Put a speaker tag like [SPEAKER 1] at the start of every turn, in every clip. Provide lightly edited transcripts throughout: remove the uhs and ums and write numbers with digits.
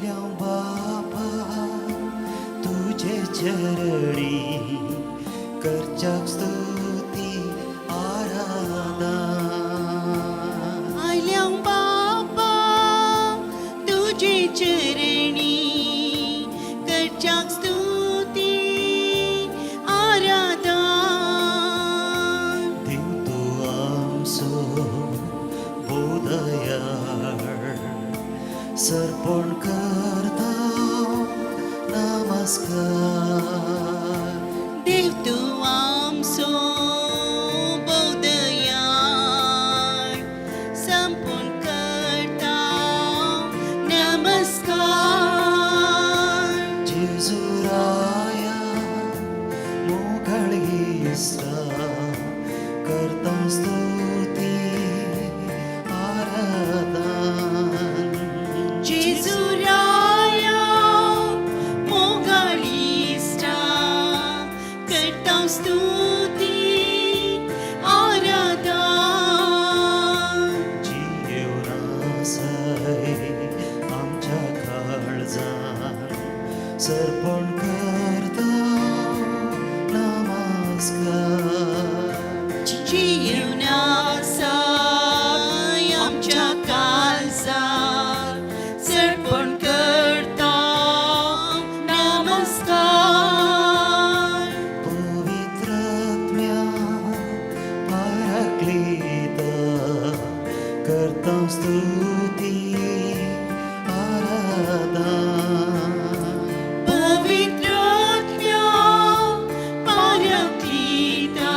[SPEAKER 1] आयल्या बापा तुझे चरणी करच्याक स्तुती आराधन
[SPEAKER 2] आयल्या बापा तुझे चरणी करच्याक स्तुती आराधन
[SPEAKER 1] देव तू आमचो बोधयाळ सर्पण करता नमस्कार
[SPEAKER 2] देव तू आमचो बोधयाळ संपूर्ण करता नमस्कार
[SPEAKER 1] जेजू राया मोकळीस्ता करता स्तुती आराधन
[SPEAKER 2] जेजू राया मोगाळीस्ता करता स्तुती आराधन
[SPEAKER 1] जीवनासय आमच्या काळजान सर्पण करता नमस्कार
[SPEAKER 2] जीवनासाय आमच्या काळजात सर्पण करता नमस्कार
[SPEAKER 1] पवित्रात्म्या पाराक्लीता करता स्तुती आराधन
[SPEAKER 2] पवित्र आत्म्या पारक्लीता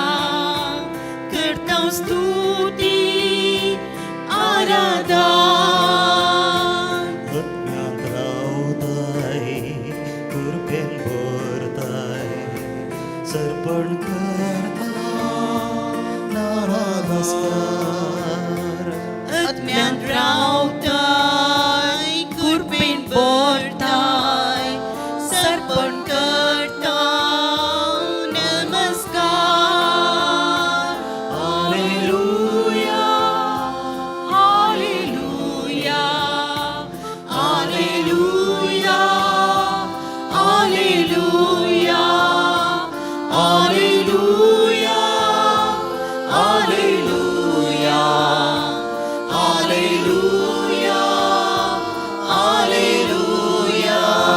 [SPEAKER 2] करता स्तुती आराधन
[SPEAKER 1] आत्म्यात रावताय कृपेन भरताय सर्पण करता नमस्कार
[SPEAKER 2] आत्म्यात रावताय कृपेन भरताय सर्पण करता नमस्कार
[SPEAKER 1] हालेलुया
[SPEAKER 2] हालेलुया हालेलुया हालेलुया हालेलुया हालेलुया हालेलुया हालेलुया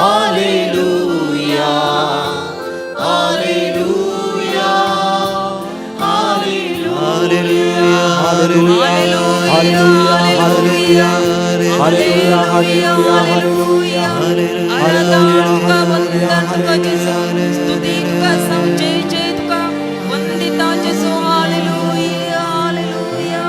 [SPEAKER 1] हालेलुया
[SPEAKER 2] हालेलुया हालेलुया हालेलुया हालेलुया हालेलुया हालेलुया
[SPEAKER 3] स्तुती तुका जय जय तुका वंदिता जेसू हालेलुया हालेलुया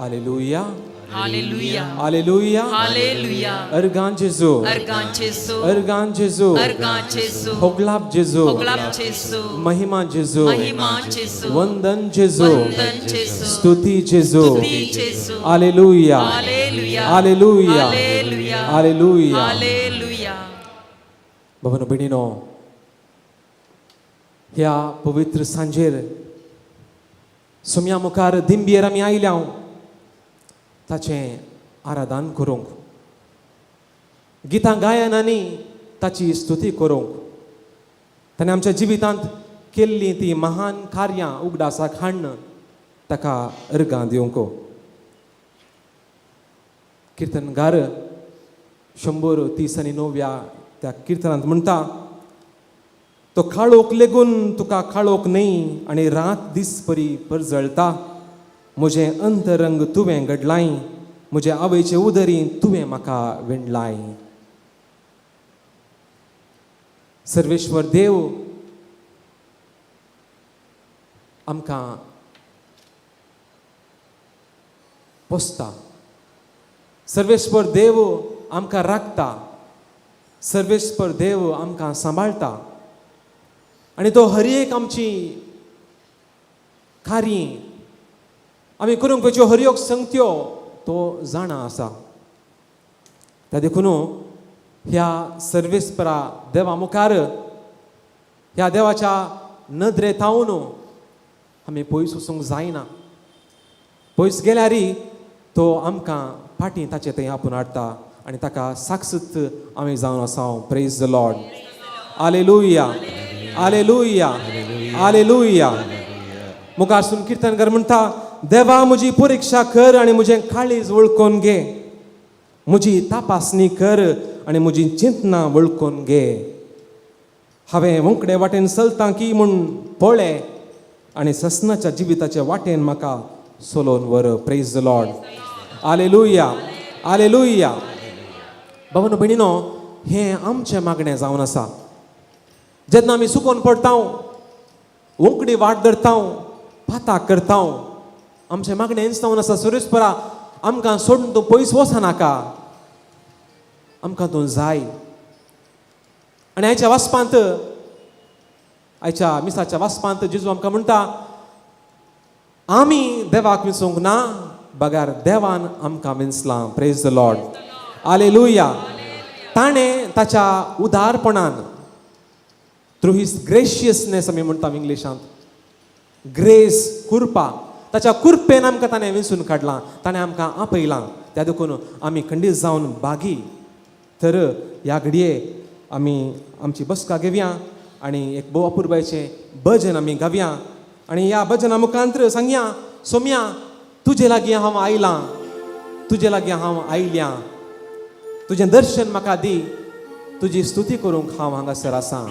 [SPEAKER 4] Aleluia.
[SPEAKER 3] हालेलुया
[SPEAKER 4] Aleluia.
[SPEAKER 3] हालेलुया
[SPEAKER 4] Ergan Jesu.
[SPEAKER 3] अर्गान जेसू
[SPEAKER 4] Ergan Jesu.
[SPEAKER 3] अर्गान जेसू
[SPEAKER 4] Hoglap Jesu.
[SPEAKER 3] होगलाप जेसू
[SPEAKER 4] Mahima Jesu.
[SPEAKER 3] महिमा जेसू
[SPEAKER 4] Vandan Jesu.
[SPEAKER 3] वंदन जेसू
[SPEAKER 4] Stuti Jesu.
[SPEAKER 3] स्तुती जेसू
[SPEAKER 4] Aleluia.
[SPEAKER 3] हालेलुया
[SPEAKER 4] Aleluia.
[SPEAKER 3] हालेलुया
[SPEAKER 4] Aleluia.
[SPEAKER 3] हालेलुया
[SPEAKER 4] भवनो भयणीनो, ह्या पवित्र सांजेर सुमया मुखार दिंबीर आमी आयल्या ताचें आराधन करूंक, गितां गायनांनी ताची स्तुती करूंक, ताणें आमच्या जिवितांत केल्लीं ती महान कार्यां उगडासाक हाडन ताका अर्गां दिवंक. किर्तनगार 139व्या त्या किर्तनांत म्हणटा, तो काळोख लेगून तुका काळोख न्हय आनी रात दीस परी परजळटा, म्हजें अंतरंग तुवें घडलाय, म्हजे आवयचे उदरीन तुवें म्हाका विणलाय. सर्वेश्वर देव आमकां पोसता. सर्वेश्वर देव आमकां राखता. सर्वेश्वर देव आमकां सांबाळटा आनी तो हर एक आमची कार्य आमी करूंक पयच्यो हर एक संगत्यो तो जाणा आसा. त्या देखून ह्या सर्वेस्परा देवा मुखार ह्या देवाच्या नदरेतावन आमी पयस वचूंक जायना. पयस गेल्यार तो आमकां फाटीं ताचे थंय आपूण हाडटा आनी ताका साक्षीत आमी जावन आसा. Praise the Lord. हालेलुया, हालेलुया, हालेलुया. मुखारसून किर्तनकार म्हणटा, देवा म्हजी परिक्षा कर आनी म्हजें काळीज वळखून घे. म्हजी तपासणी कर आनी म्हजी चिंतना वळखून घे. हांवें वंकडे वाटेन चलतां की म्हूण पळय आनी ससनाच्या जिविताचे वाटेन म्हाका सोलोवन व्हर. Praise the Lord. हालेलुया, हालेलुया. भावन भयणीनो, हें आमचें मागणें जावन आसा. जेन्ना आमी सुकोवन पडटा, वंकडी वाट धरता, पाताक करता, आमचें मागणें हेंच जावन आसा, सुरेस्परा आमकां सोडून तूं पयस वचनाका, आमकां तूं जाय. आनी आयच्या वाचपांत, आयच्या मिसाच्या वाचपांत जेजू आमकां म्हणटा, आमी देवाक विंचूंक ना, बगार देवान आमकां विंचलां. Praise the Lord. हालेलुया. ताणें ताच्या उदारपणान, थ्रू हिज ग्रेशियसनेस आमी म्हणटा इंग्लिशांत, ग्रेस, कृपा, ताच्या कृपेन आमकां ताणें विंचून काडलां, ताणें आमकां आपयलां. त्या देखून आमी खंडीत जावन बागी. तर ह्या घडये आमी आमची बसका घेवया आनी एक भोव अपुरबायेचें भजन आमी गावया आनी ह्या भजना मुखांतर सांगया, सोम्या तुजे लागीं हांव आयलां, तुजे लागीं हांव आयल्यां, तुजें दर्शन म्हाका दी, तुजी स्तुती करूंक हांव हांगासर आसां.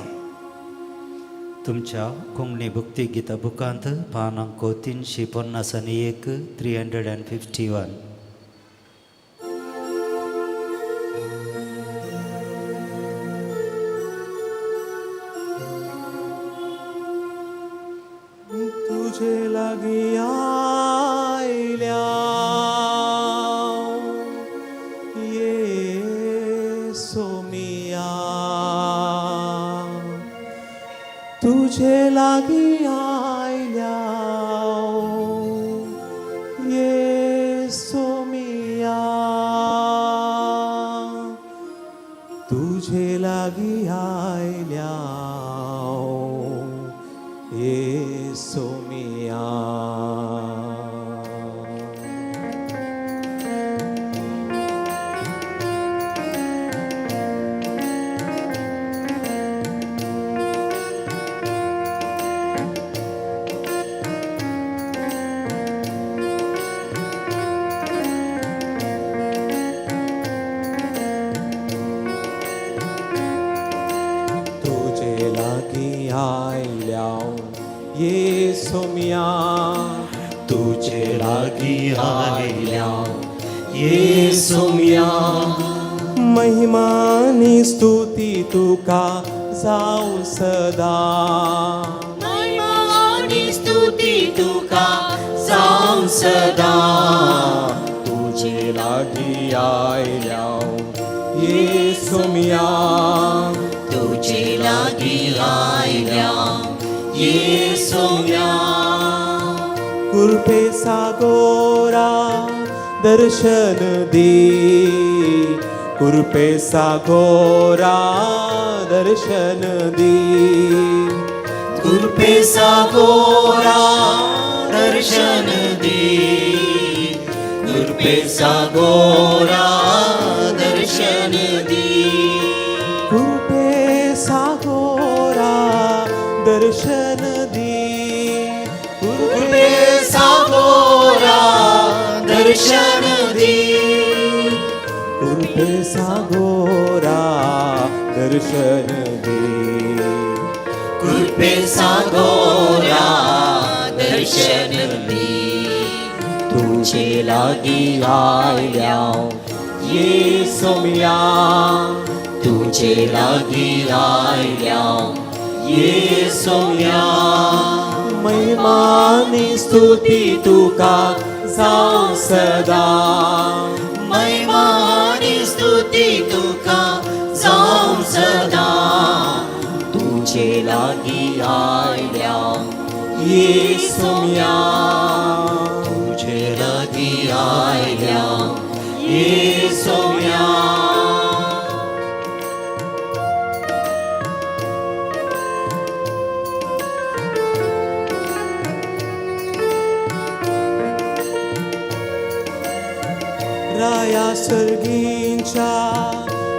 [SPEAKER 1] तुमच्या कोंकणी भक्ती गिता बुकांत पानांक 351 351.
[SPEAKER 4] तुजे लागीं आयल्या येसू मिया, तुजे लागीं आयल्या येसू मिया, तुजे लागीं आयल्या येसू मिया. तुजे लागीं आयल्या येसू मिया, तुजे लागीं आयल्या येसू मिया. महिमा आनी स्तुती तुका जावं सदा,
[SPEAKER 2] महिमा आनी स्तुती तुका जावं सदा.
[SPEAKER 4] तुजे लागीं आयल्या येसू मिया,
[SPEAKER 2] तुजे लागीं आयल्या येसू मिया.
[SPEAKER 4] कृपे सागोरा दर्शन दी, कृपे सागोरा दर्शन दी,
[SPEAKER 2] कृपे सागोरा दर्शन दी, कृपे सागोरा दर्शन दी.
[SPEAKER 4] कृपे सागोरा दर्शन दी,
[SPEAKER 2] कृपे सागोरा दर्शन दी,
[SPEAKER 4] कृपे सागोरा दर्शन दी.
[SPEAKER 2] कृपे सागोरा दर्शन दी.
[SPEAKER 4] तू
[SPEAKER 2] तुझे लागी आयल्या येसुया तुझे लागी आयल्या येसुया महिमानी स्तुती तुका जावं सदा महिमानी स्तुती तुका जावं सदा तुझे लागी आयल्या येसुया तुझे लागी आयल्या येसुया राया सर्गींच्या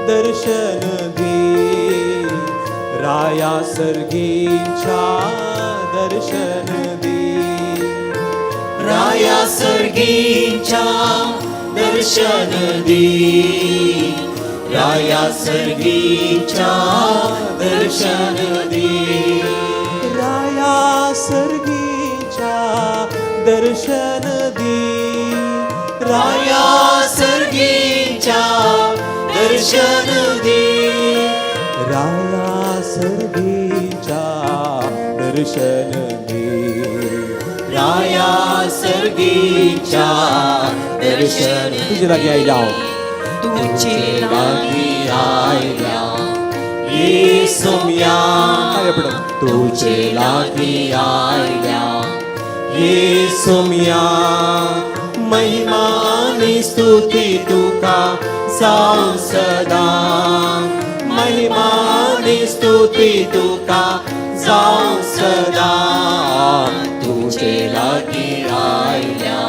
[SPEAKER 2] दर्शन दे राया सर्गींच्या दर्शन दे राया सर्गींच्या दर्शन दे राया सर्गींच्या दर्शन दे राया सर्गींच्या दर्शन दे राया सर्गींच्या दर्शन दे राया सर्गींच्या दर्शन दे राया सर्गींच्या दर्शन तुझे लागी आयल्या तुझे लागी आयल्या येसुया तुझे लागी आयल्या येसुया महिमानी स्तुती तुका जावं सदा महिमानी स्तुती तुका जावं सदा तुझे लागी आयल्या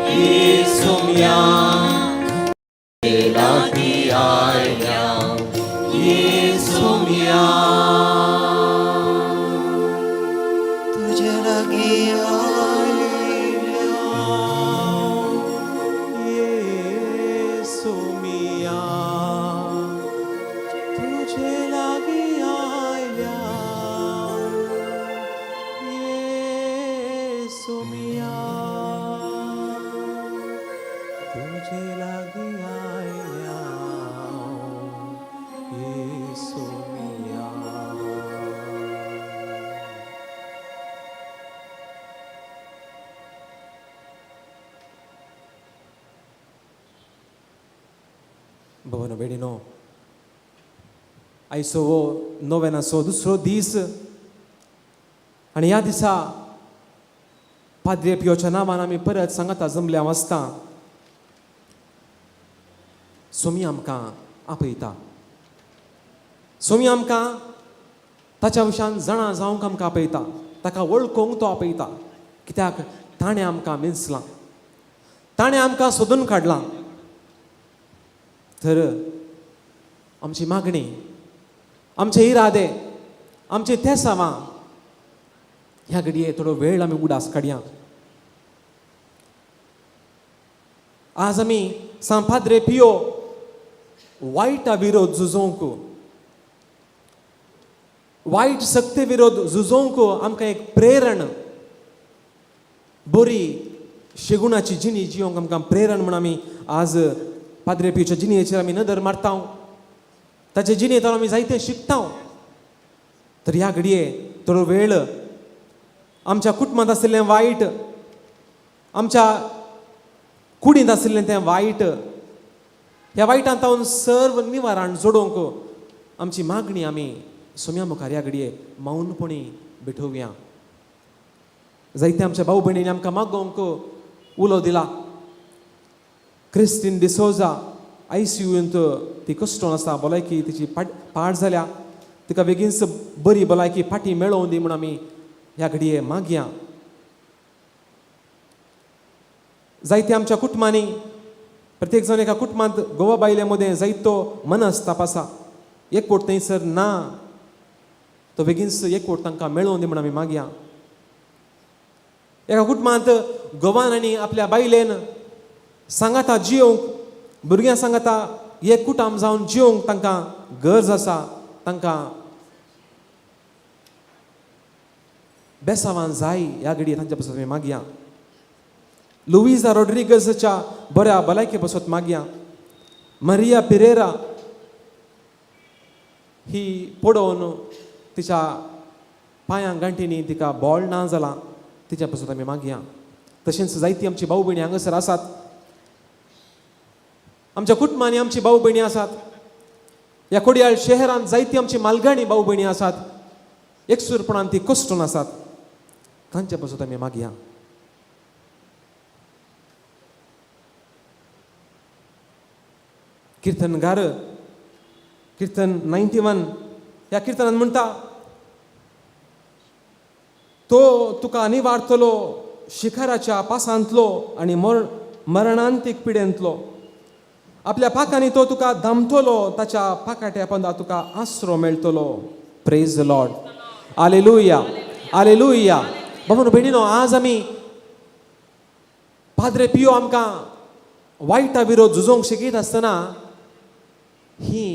[SPEAKER 2] येसुया तुझे लागी आयल्या येसुया तुझे लागी
[SPEAKER 4] भवन बेडिनो आयचो वो नोवेनाचो दुसरो दीस आनी ह्या दिसा पाद्रे पियोच्या नांवान आमी परत सांगाता जमल्या वाजता सोमी आमकां आपयता सोमी आमकां ताच्या विशयान जाणा जावंक आमकां आपयता ताका वळखूंक तो आपयता कित्याक ताणें आमकां मेजलां ताणें आमकां सोदून काडलां तर आमची मागणी आमचे इरादे आमचे ते सावां ह्या घडये थोडो वेळ आमी उडास काडया आज आमी सांपाद्रे पियो वायटा विरोध झुजोवंक वायट सक्ते विरोध झुजोवंक आमकां एक प्रेरण बरी शेगुणाची जिणी जियोंक आमकां प्रेरण म्हणून आमी आज पाद्रे पियोच्या जिणेचेर आमी नदर मारता ताचे जिणेंतल्यान आमी जायतें शिकता तर ह्या घडये थोडो वेळ आमच्या कुटुंबांत आशिल्लें वायट आमच्या कुडींत आशिल्लें तें वायट ह्या वायटांत सर्व निवारण जोडोवंक आमची मागणी आमी सोम्या मुखार ह्या घडये मौनपणी भेटोवया जायते आमच्या भाऊ भयणींनी आमकां मागोवंक उलो दिला क्रिस्टीन डिसोजा ICUंत ती कश्टून आसा भलायकी तिची पाड जाल्या तिका बेगीनच बरी भलायकी फाटी मेळोवन दी म्हूण आमी ह्या घडये मागया जायते आमच्या कुटुंबांनी प्रत्येक जण एका कुटुंबांत गोवा बायले मदें जायतो मनस्ताप आसा एकवट थंयसर ना तो बेगीनच एकवट तांकां मेळोवन दी म्हूण आमी मागया एका कुटुंबांत घोवान आनी आपल्या बायलेन सांगाता जियोंक भुरग्यां सांगाता एकूटाम जावन जियोंक तांकां गरज आसा तांकां बेसावान जाय ह्या घडये तांच्या पासून आमी मागया लुईजा रॉड्रिगजच्या बऱ्या भलायके बसत मागया. मारिया पिरेरा ही पडोवन तिच्या पांयांक गांठींनी तिका बॉल ना जाला तिच्या पासून आमी मागया. तशेंच जायती आमची भाऊ भयणी हांगासर आसात. आमच्या कुटुंबांनी आमची भाऊ भयणी आसात. ह्या कोडयाळ शहरांत जायती आमची मालगाणी भाऊ भयणी आसात. एकसुरपणान ती कश्टून आसात. तांच्या पासून आमी मागया. कीर्तनगार कीर्तन 91 ह्या किर्तनान म्हणटा, तो तुका निवारतलो शिखराच्या पासांतलो आनी मरणांतीक पिडेंतलो. आपल्या पाकांनी तो तुका धामतलो, ताच्या पाकाट्या पंदा तुका आसरो मेळटलो. Praise the Lord. हालेलुया, हालेलुया. भावांनो भयणीनो, आज आमी पाद्रे पियो आमकां वायटा विरोध झुजोवंक शिकयत आसतना ही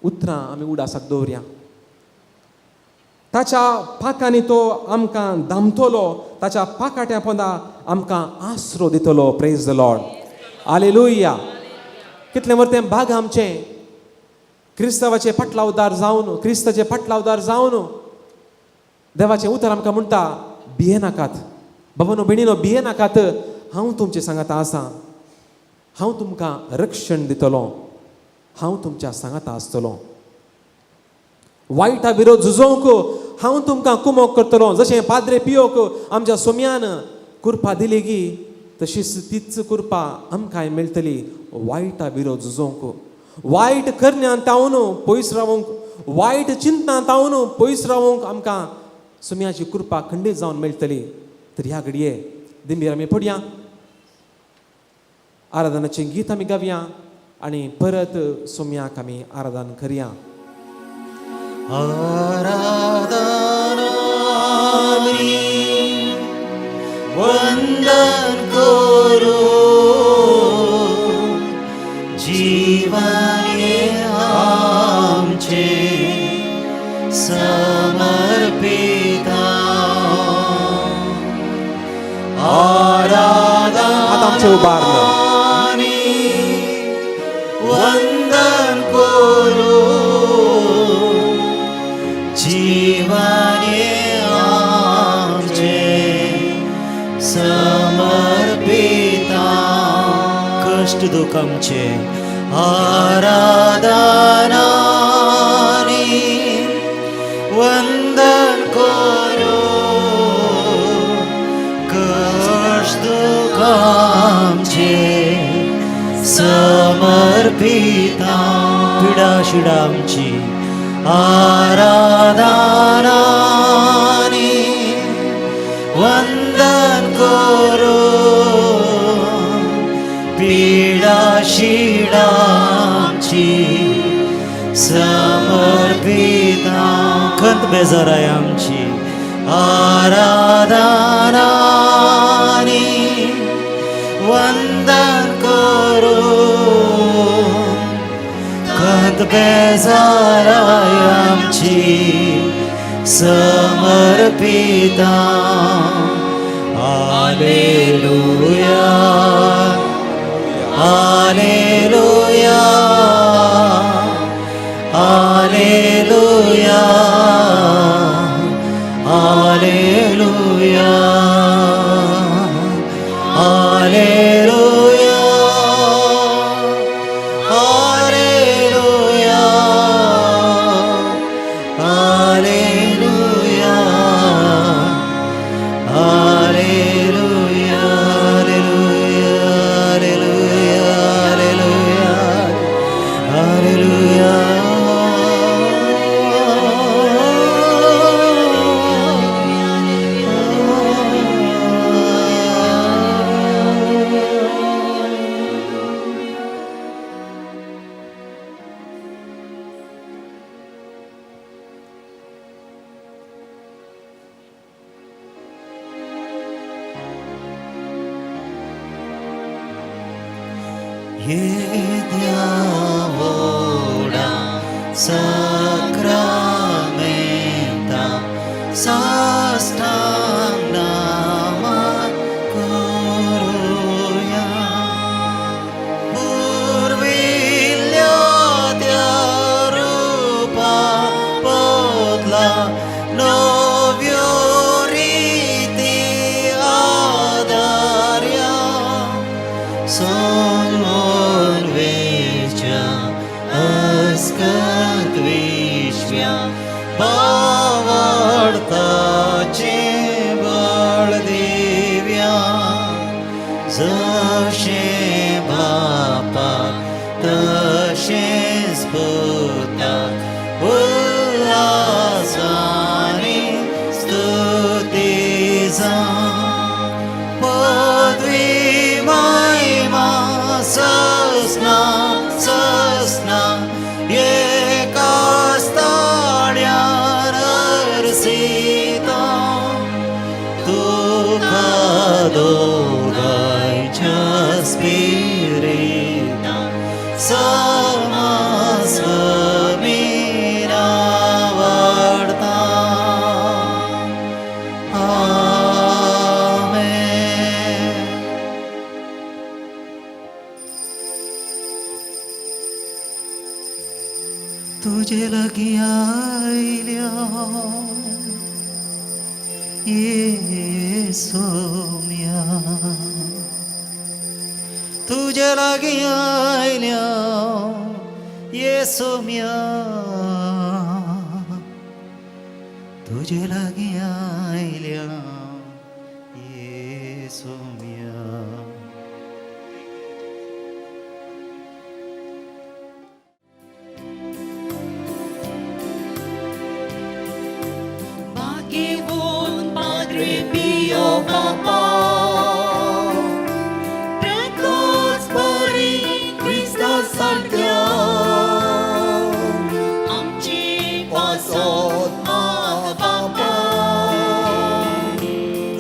[SPEAKER 4] उतरां आमी उडासाक दवरया. ताच्या पाकांनी तो आमकां धामतलो, ताच्या पाकाट्या पंदा आमकां आसरो दितलो. Praise the Lord. हालेलुया. कितले मरतें भाग आमचे क्रिस्तावाचे फाटलावदार जावन, क्रिस्ताचे फाटलावदार जावन देवाचें उतर आमकां म्हणटा, भियेनाकात. बाबानो भयणीनो, भियेनाकात. हांव तुमचे सांगाता आसा. हांव तुमकां रक्षण दितलो. हांव तुमच्या सांगाता आसतलो. वायटा विरोध झुजोवंक हांव तुमकां कुमोग करतलो. जशें पाद्रे पियोक आमच्या सोम्यान कुरपा दिली गी, तशीच तीच कुरपा आमकांय मेळटली वायटा विरोध झुजोवंक. वायट करण्यान तावन पयस रावंक, वायट चिंतना तावन पयस रावंक आमकां सोम्याची कुरपा खंडीत जावन मेळटली. तर ह्या घडये दिंबीर आमी पडया, आराधनाचें गीत आमी गावया आनी परत सोम्याक आमी आराधन करया.
[SPEAKER 2] वंदन करू जीवन हे आमचे समर्पिता.
[SPEAKER 4] आता आमचे उबारलं.
[SPEAKER 2] वंदन करू जीवन हे आमचे समर्पिता. कष्ट दुःख आमचे आराधनाने वंदन करू. कष्ट दुःख आमचे समर्पिता. पिडा शिडा आमची आराधनाने वंदन करू. पीडा शिडा आमची समर्पिता. खंत बेजाराय आमची आराधनाने वंदन करू. खंत बेजाराय आमची समर्पिता. हालेलुया, हालेलुया, हालेलुया, हालेलुया, हालेलुया, हालेलुया, हालेलुया, हालेलुया, हालेलुया, हालेलुया. Yedyavoda sacramenta sastangama kuru. जशे बापा तशेंच पुताक उल्हासानी स्तुती जावं. पदवी महिमा ससना ससना एकाच ताळ्यार हरसिता. तुका दोगांयच्या स्पिरिटान समस्वमीन आवडटा. आमेन. तुजे लागीं आयल्या येसोम्या. तुजे लागीं आयल्या येसोम्या. तुजे लागीं आयल्या येसोम्या.
[SPEAKER 3] Magibon Padre Pio Papa, Precos Pari Christos Salviam, Amci Pasot Magpapa,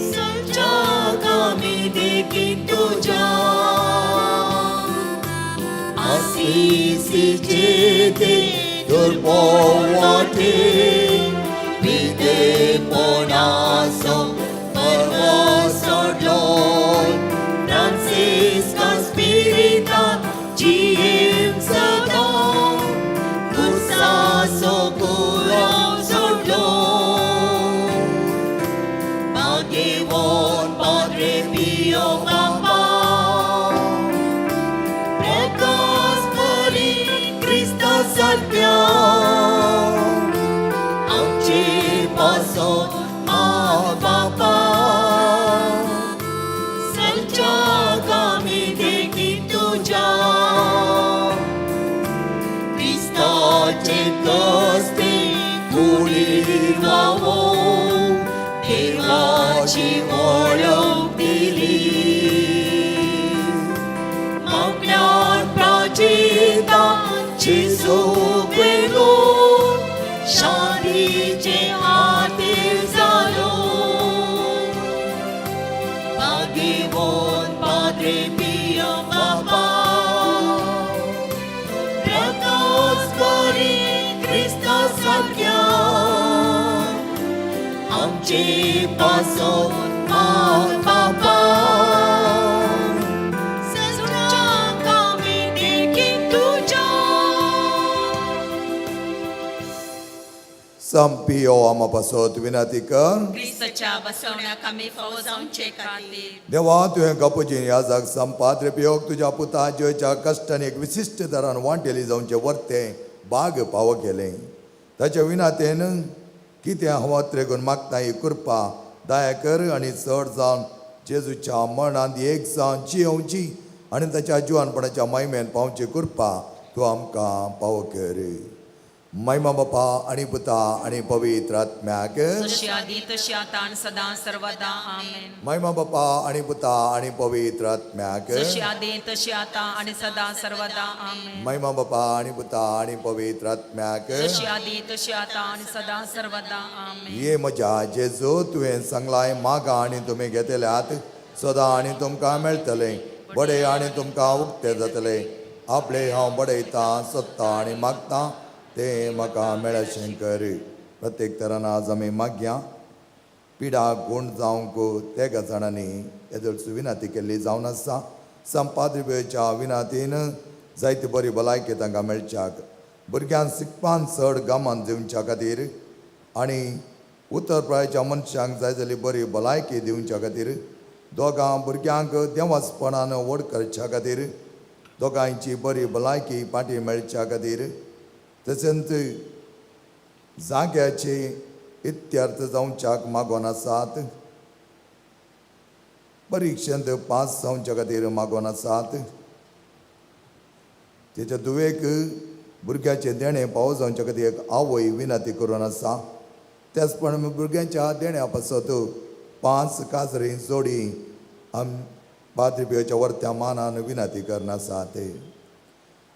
[SPEAKER 3] Salcia kami dikin tuja, Asisi jete durpawati, Vide ponaso pervosodon, Francisca Spirita Jim Sadon, Kursaso Kurang Sodon. Magibon Padre Pio Papa, Precos Pari Christos Salviam, Amci Pasot Magpapa, Salcia kami dikin tuja, Krista cetkosti kulirwawo, Dewaci wolong pilih. Magnan pracita Jesu Begun, Shani je hati zalun. Magibon Padre Pio Papa, Precos Pari Christos Salviam, Amci Pasot Magpapa, Salcia kami dikin tuja.
[SPEAKER 5] संपियो आम्हा पासत विनंती कर.
[SPEAKER 3] ख्रिस्ताच्या बसवण्या कमी फौजांचे खातीर
[SPEAKER 5] देवा तुवें गपूजीन ह्या जाग संपाद्र पियोग तुज्या पुता जिवाच्या कश्टान एक विशिश्ट तरान वांटेली जावचे वर्ते बाग पाव केलें. ताच्या विनातेन कितें हवं त्रेगून मागता ही कृपा दया कर आनी चड जावन जेजूच्या मरणांत एक जावन जियोवची आनी ताच्या जिवानपणाच्या महिमेन पावची कृपा तूं आमकां पाव कर. महिमा बापा आणि पुता आणि पवित्र आत्म्याक.
[SPEAKER 3] जशी आदी तशी आता आणि सदा सर्वदा आमेन.
[SPEAKER 5] महिमा बापा आणि पुता आणि पवित्र आत्म्याक.
[SPEAKER 3] जशी आदी तशी आता आणि सदा सर्वदा आमेन.
[SPEAKER 5] महिमा बापा आणि पुता आणि पवित्र आत्म्याक.
[SPEAKER 3] जशी आदी तशी आता आणि सदा सर्वदा आमेन.
[SPEAKER 5] ये म्हज्या जेजू तुवें सांगलाय मागा आनी तुमी घेतल्यात सदां आनी तुमकां मेळटलें. बडे आनी तुमकां उक्ते जातले. आपले हांव बडयता सोदता आनी मागता ते म्हाका मेळशें कर. प्रत्येक तरान आज आमी मागया पिडा गूण जावंक ते गजाणांनी येदोळची विनंती केल्ली जावन आसा. संपाद्रीच्या विनंतीन जायती बरी भलायकी तांकां मेळच्याक, भुरग्यांक शिकपान चड गामान दिवच्या खातीर आनी उत्तर प्रायच्या मनशांक जाय जाली बरी भलायकी दिवच्या खातीर, दोगां भुरग्यांक देवाचपणान व्हड करच्या खातीर, दोगांयची बरी भलायकी पाटी मेळच्या खातीर, तशेंच जाग्याचे इत्यर्थ जावच्याक मागोन आसात. परीक्षेंत पास जावच्या खातीर मागोन आसात. तेच्या दुवेक भुरग्याचे देणे पावो जावच्या खातीर एक आवय विनंती करून आसा. त्याच प्रमाणे भुरग्यांच्या देण्या पासत 5 काजरी जोडी पाद्रीपेच्या वर्त्या मानान विनंती करन आसात.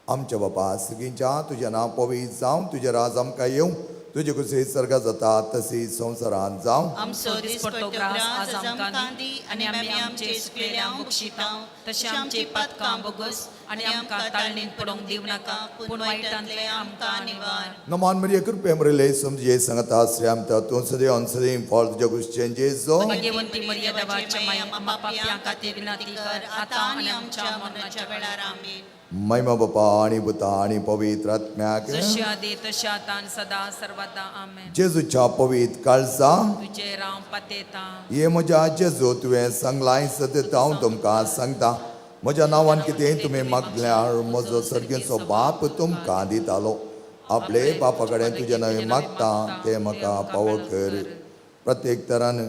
[SPEAKER 5] आमच्या बापा सगळींच्या तुजें नांव पवित्र जावं, तुजें राज आमकां येवं, तुजी कुशी सर्गा जाता तशी संवसारांत जावं.
[SPEAKER 3] आमचो दिसपडटो ग्रास आज आमकां दी आनी आमी आमचे सुकलेल्या मुक्षिता तशें आमची पातकां बोगस आनी आमकां ताळणीन पडोवंक दिवं नाका पूण वायटांतले आमकां निवार.
[SPEAKER 5] नमान मरिये कृपे मरिले समजे सांगता श्रेम तूं सदैव अंसदेव फळ तुज्या कुशीचें जेजो.
[SPEAKER 3] भाग्यवंती मरिया देवाच्या माय आम्हा पाप्यां खातीर विनंती कर आतां आनी आमच्या मरणाच्या वेळार आमीन.
[SPEAKER 5] महिमा बापा आणि बुता आणि पवित्र आत्म्याक
[SPEAKER 3] जशी आदी तशी आतां आनी सदा सर्वदा आमेन.
[SPEAKER 5] जेजूच्या पवित्र काळजा
[SPEAKER 3] तुजे राव पातयता.
[SPEAKER 5] ये म्हज्या जेजू तुवें सांगलाय सतत हांव तुमकां सांगता. म्हज्या नांवान कितें तुमी मागल्यार म्हजो सर्गेचो बाप तुमकां दितालो. आपले बापा कडेन तुजें नवें मागता तें म्हाका फावो कर. प्रत्येक तरान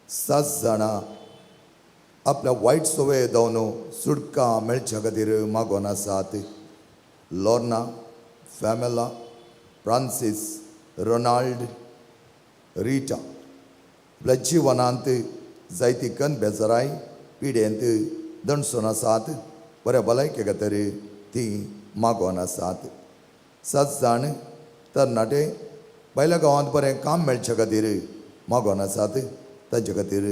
[SPEAKER 5] 7 जाणां आपल्या वायट सवय जावन सुटका मेळच्या खातीर मागोन आसात. लॉर्ना, फॅमेला, फ्रांसीस, रोनाल्ड, रिटा आपल्या जिवनांत जायती कन बेजाराय पिडेंत दणसून आसात. बऱ्या भलायके खातीर ती मागोन आसात. 7 जाण तरणाटे भायल्या गांवांत बरें काम मेळच्या खातीर मागोन आसात. तांचे खातीर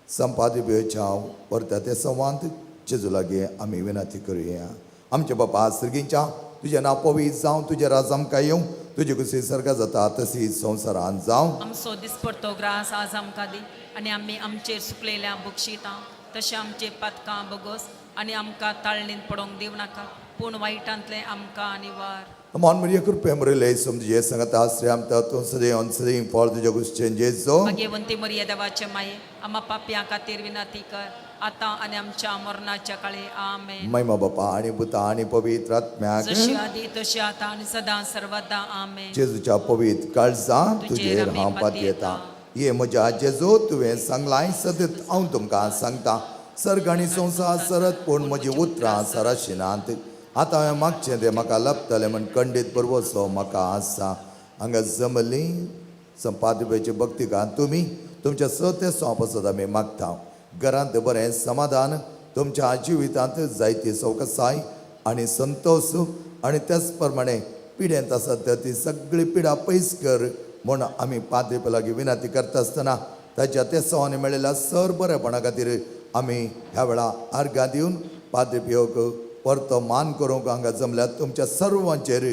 [SPEAKER 5] संपादीच्या परत्या ते संवाद जेजू लागीं आमी विनंती करुया. आमचे बापा सर्गींच्या तुजें नांव पवित्र जावं, तुजें राज आमकां येवं, तुजी कुशी सर्गा जाता तशी संवसारांत जावं.
[SPEAKER 3] आमचो दिसपडटो ग्रास आज आमकां दी आनी आमी आमचेर सुकलेल्या बुक्षिता तशें आमचे पातकां बोगस आनी आमकां ताळणीन पडोवंक दिवं नाका पूण वायटांतले आमकां निवार.
[SPEAKER 5] मान मरिये कृपे मरिले समजे सांगता श्रेम तूं सदैव अंसदेव फळ तुज्या कुशीचें जेजो.
[SPEAKER 3] भाग्यवंती मरिया देवाचे माये आम्हा पाप्यां खातीर विनंती कर आतां आनी आमच्या मरणाच्या काळी आमेन.
[SPEAKER 5] महिमा बापा आणि बुता आणि पवित्र आत्म्याक
[SPEAKER 3] जशी आदी तशी आतां आनी सदा सर्वदा आमेन.
[SPEAKER 5] जेजूच्या पवित्र काळजा तुजेर हांव पातयेता. ये म्हज्या जेजू तुवें सांगलाय सतत हांव तुमकां सांगता. सर्ग आनी संवसार सरत पूण म्हजी उतरां सराशिनांत. आतां हांवें मागचें तें म्हाका लभतलें म्हण खंडीत परवसो म्हाका आसा. हांगा जमली संपादपेची भक्तिकांत तुमी तुमच्या सत्य स्वापासत आमी मागता. घरांत बरें समाधान, तुमच्या जिवितांत जायती सवकसाय आनी संतोष आनी त्याच प्रमाणे पिड्यांत आसात ती सगळी पिडा पयस कर म्हूण आमी पाद्रीपा लागीं विनंती करता आसतना ताच्या ते सवानी मेळिल्ल्या सर बरेपणा खातीर आमी ह्या वेळा आर्गां दिवन पाद्रीपियोक परतो मान करूंक हांगा जमल्यात तुमच्या सर्वांचेर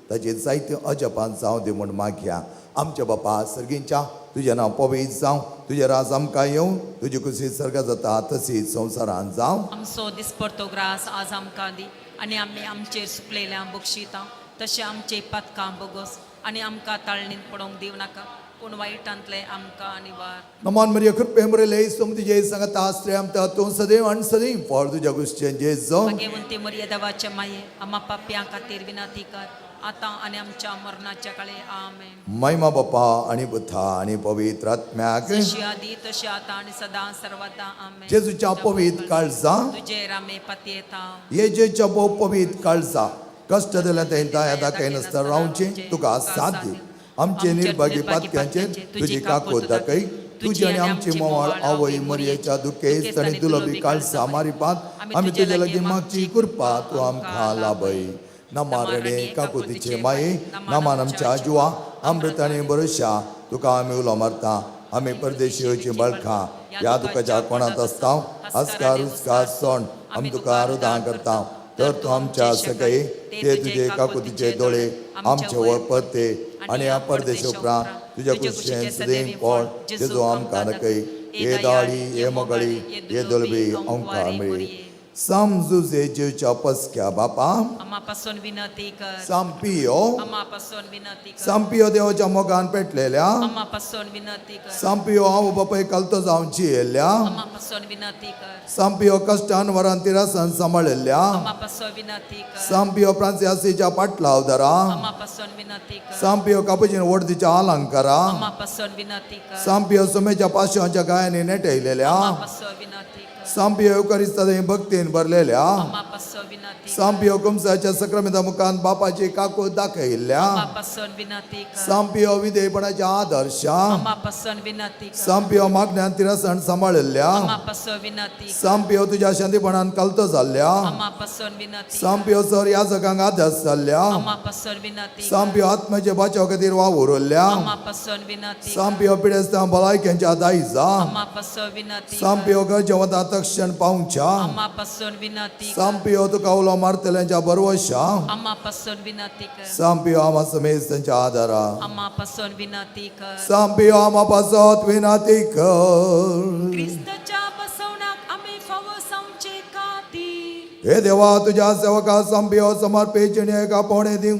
[SPEAKER 5] ताची जायती अजपान जावं दी म्हूण मागया. आमच्या बापा सर्गींच्या तुजें नांव पवित्र जावं, तुजें राज आमकां येवं, तुजी कुशी सर्गा जाता तशी संवसारांत जावं.
[SPEAKER 3] आमचो दिसपडटो ग्रास आज आमकां दी आनी आमी आमचेर सुकलेल्या बुक्षिता तशें आमचे पातकां बोगस आनी आमकां ताळणीन पडोवंक दिवं नाका पूण वायटांतले आमकां निवार.
[SPEAKER 5] नमान मरिये कृपे मरिले समजे सांगता श्रेम तूं सदैव आनी सदैव फळ तुज्या कुशीचें जेजो.
[SPEAKER 3] भाग्यवंती मरिया देवाचे माये आम्हा पाप्यां खातीर विनंती कर आतां आनी आमच्या मरणाच्या काळी आमेन.
[SPEAKER 5] महिमा बापा आणि बुथा आणि पवित्र आत्म्याक
[SPEAKER 3] जशी आदी तशी आतां आनी सदा सर्वदा आमेन.
[SPEAKER 5] जेजूच्या पवित्र काळजा
[SPEAKER 3] तुजे रामे पातयेता.
[SPEAKER 5] येजेच्या पवित्र काळजा कष्ट दिल्या तेंता येता काही नसता रावचें तुका साथ दी. आमचे निर्भागी पातक्यांचेर तुजी काकूत दाखय. तुजी आनी आमची मोवाळ आवय मरियेच्या दुखेस्त आनी दुलबी काळजा मारिपात आमी तुजे लागीं मागची कृपा तूं आमकां लाभय. नमारणे काकुतीचे माये नमान आमच्या जुवा अमृत आनी भरोशा तुका आमी उलो मारता. आमी परदेशीची बळखां ह्या दुखाच्या कोणांत आसता अस्कार उस्कार सोण आमी तुका रुदां करता. तर तूं आमच्या सकय ते तुजे काकुतीचे दोळे आमचे वळ परते आनी ह्या परदेश उपरांत तुज्या कुशीचें सदैव फळ जेजू आमकां दाखय. हे दाळी हे मोगळी हे दोलबी आमकां मेळ्ळी. समजुजे जीवच्या पसक्या बापा
[SPEAKER 3] आम्हापासून विनंती कर
[SPEAKER 5] संपियो
[SPEAKER 3] आम्हापासून विनंती कर
[SPEAKER 5] संपियो देवाच्या मोगान पेटलेल्या
[SPEAKER 3] आम्हापासून विनंती कर
[SPEAKER 5] संपियो हांव बापाय कलतो जावन जियेल्या
[SPEAKER 3] आम्हापासून विनंती कर
[SPEAKER 5] संपियो कष्टान वरान तिरासन सांबाळिल्ल्या
[SPEAKER 3] आम्हापासून विनंती कर
[SPEAKER 5] संपियो फ्रांसियासीच्या पाटलाव दरा
[SPEAKER 3] आम्हापासून विनंती कर
[SPEAKER 5] संपियो कापुजीन वडदीच्या अलंकारा
[SPEAKER 3] आम्हापासून विनंती कर
[SPEAKER 5] संपियो सुमेच्या पाशवांच्या गायनी नेटयलेल्या
[SPEAKER 3] आम्हापासून विनंती कर
[SPEAKER 5] संपियो युकरिस्तादे भक्तीन भरलेल्या
[SPEAKER 3] आम्हापासून विनंती कर
[SPEAKER 5] संपियो कुमसाच्या सक्रामिता मुखान बापाची काकू दाखयिल्ल्या
[SPEAKER 3] आम्हापासून विनंती कर
[SPEAKER 5] संपियो विधेयपणाच्या आदर्शा
[SPEAKER 3] आम्हापासून विनंती कर
[SPEAKER 5] संपियो मागण्यान तिरासन सांबाळिल्ल्या
[SPEAKER 3] आम्हापासून विनंती कर
[SPEAKER 5] संपियो तुझ्या शांतीपणान कलतो जाल्ल्या
[SPEAKER 3] आम्हापासून विनंती कर
[SPEAKER 5] संपियो सर या जगांक आदर्श जाल्ल्या
[SPEAKER 3] आम्हापासून विनंती कर
[SPEAKER 5] संपियो आत्म्याचे बचाव खातीर वावुरल्या
[SPEAKER 3] आम्हापासून विनंती कर
[SPEAKER 5] संपियो पिडेस्तां भलायकेंच्या दायजा
[SPEAKER 3] आम्हापासून विनंती कर
[SPEAKER 5] संपियो गरजेवंता तक्षण पावच्या
[SPEAKER 3] आम्हापासून विनंती कर
[SPEAKER 5] संपियो तुका उलो मारतल्यांच्या बरवशा
[SPEAKER 3] आम्हापासून विनंती कर
[SPEAKER 5] संपियो आमा समेज त्यांच्या आदारा
[SPEAKER 3] आम्हापासून विनंती कर
[SPEAKER 5] संपियो आमा पासत विनंती कर
[SPEAKER 3] क्रिस्तच्या बसवण्याक आम्ही फावो समचे खातीर
[SPEAKER 5] हे देवा तुझ्या सेवका संपियो समर्पेचणे एका पोणे दिव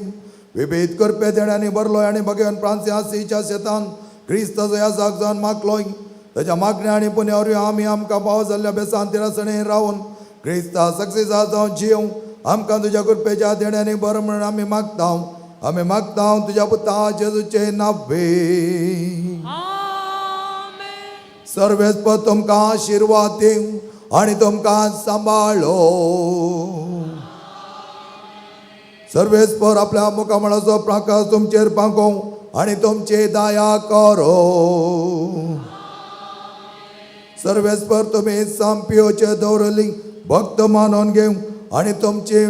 [SPEAKER 5] विभेद करपे देण्याने बरलोय आणि भगवान फ्रांसियासीच्या शेतान क्रिस्त या जागजान मागलोय त्याच्या मागण्या आणि पुण्यावर आम्ही आमकां पाव जाल्ल्या बेसान तिरासणे रावून क्रिस्ता सक्सेसा जावन जिव आमकां तुझ्या कृपेच्या देण्याने बरं म्हणून आम्ही मागता तुझ्या पुता जेजूचे नावे
[SPEAKER 3] आमेन
[SPEAKER 5] सर्वेस्पर तुमकां आशीर्वाद देव आणि तुमकां सांबाळो सर्वेस्पर आपल्या मुखामळाचो प्रकाश तुमचेर पांको आणि तुमचे दया करो सर्वेस्पर तुम्ही संपियोचे दौरली भक्त मानून घेऊ आणि तुमची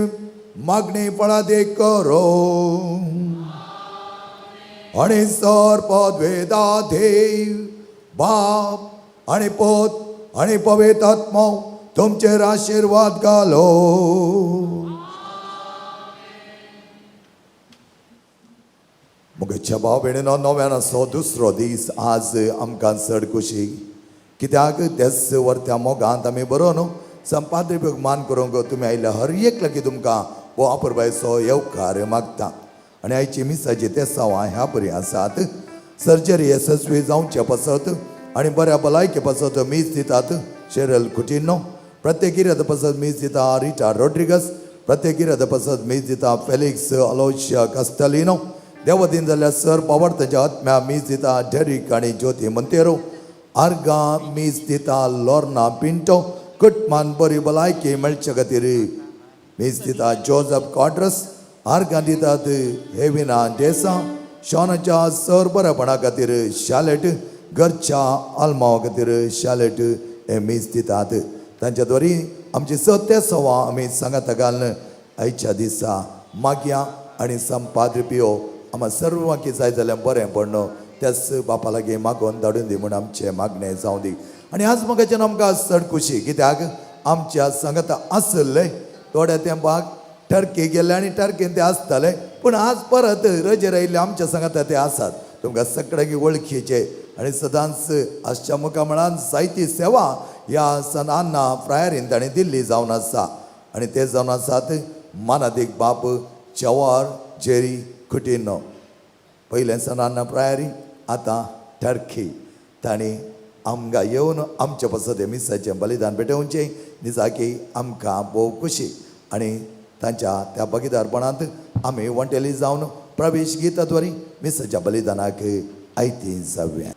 [SPEAKER 5] मागणी फळादे करो आणि सर्पद वेदा देव बाप आणि पोत आणि पवित्र आत्मा तुमचेर आशीर्वाद घालो मुगेच्या भाव भयणीनो नव्यान असो दुसरो दीस आज आमकां चड खुशी कित्याक तेच वर्त्या मोगांत आमी बरो न्हू संपाद्री मान करूंक तुमी आयल्या हर एक लागीं तुमकां वो आपुरबायचो येवकार मागता आनी आयची मिसाची तेसांवां ह्या बरी आसात सर्जरी यशस्वी जावचे पसत आनी बऱ्या भलायके पसत मीस दितात शेरल कुटिनो प्रत्येक किरेद पसत मीस दिता रिटा रॉड्रिगस प्रत्येक किरेद पसत मीस दिता फेलिक्स अलोशिया कास्टेलिनो देवदीन जाल्यार सर पवार ताच्या आत्म्या मीस दिता डेरिक आनी ज्योती मंतेरो आर्गा मीस दिता लॉर्ना पिंटो कुटमान बरी भलायकी मेळचे खातीर मीस दिता जोझफ कॉड्रस आर्गा दितात हेविना डेसा शॉनाच्या सर बरेपणा खातीर शालेट घरच्या आल्मावा खातीर शालेट हे मीस दितात तांच्या द्वारी आमची सत्य सवां आमी सांगात घालन आयच्या दिसा मागया आनी संपाद्री पियो आम्हा सर्वांकी जाय जाल्यार बरें पडनो त्याच बापा लागीं मागोवन धाडून दी म्हूण आमचे मागणें जावं दी आनी आज म्हाकाच्यान आमकां चड खुशी कित्याक आमच्या सांगात आसले थोड्या तेंपाक टर्की गेले आनी टर्कीन ते आसताले पूण आज परत रजेर आयिल्ले आमच्या सांगात ते आसात तुमकां सगळ्यांक वळखीचे आनी सदांच आजच्या मुखामळान जायती सेवा ह्या सनान्ना फ्रायरीन ताणें दिल्ली जावन आसा आनी ते जावन आसात मानादीक बाप जवार जेरी कुटिनो पयलें सनान्ना प्रायरी आतां टर्की तांणी आमकां येवन आमचे पसत मिसाचें बलिदान पेटोवचें दिसाकी आमकां भोव खुशी आनी तांच्या त्या भागीदारपणांत आमी वंटेली जावन प्रवेश गीताद्वारी मिसाच्या बलिदानाक आयती जावया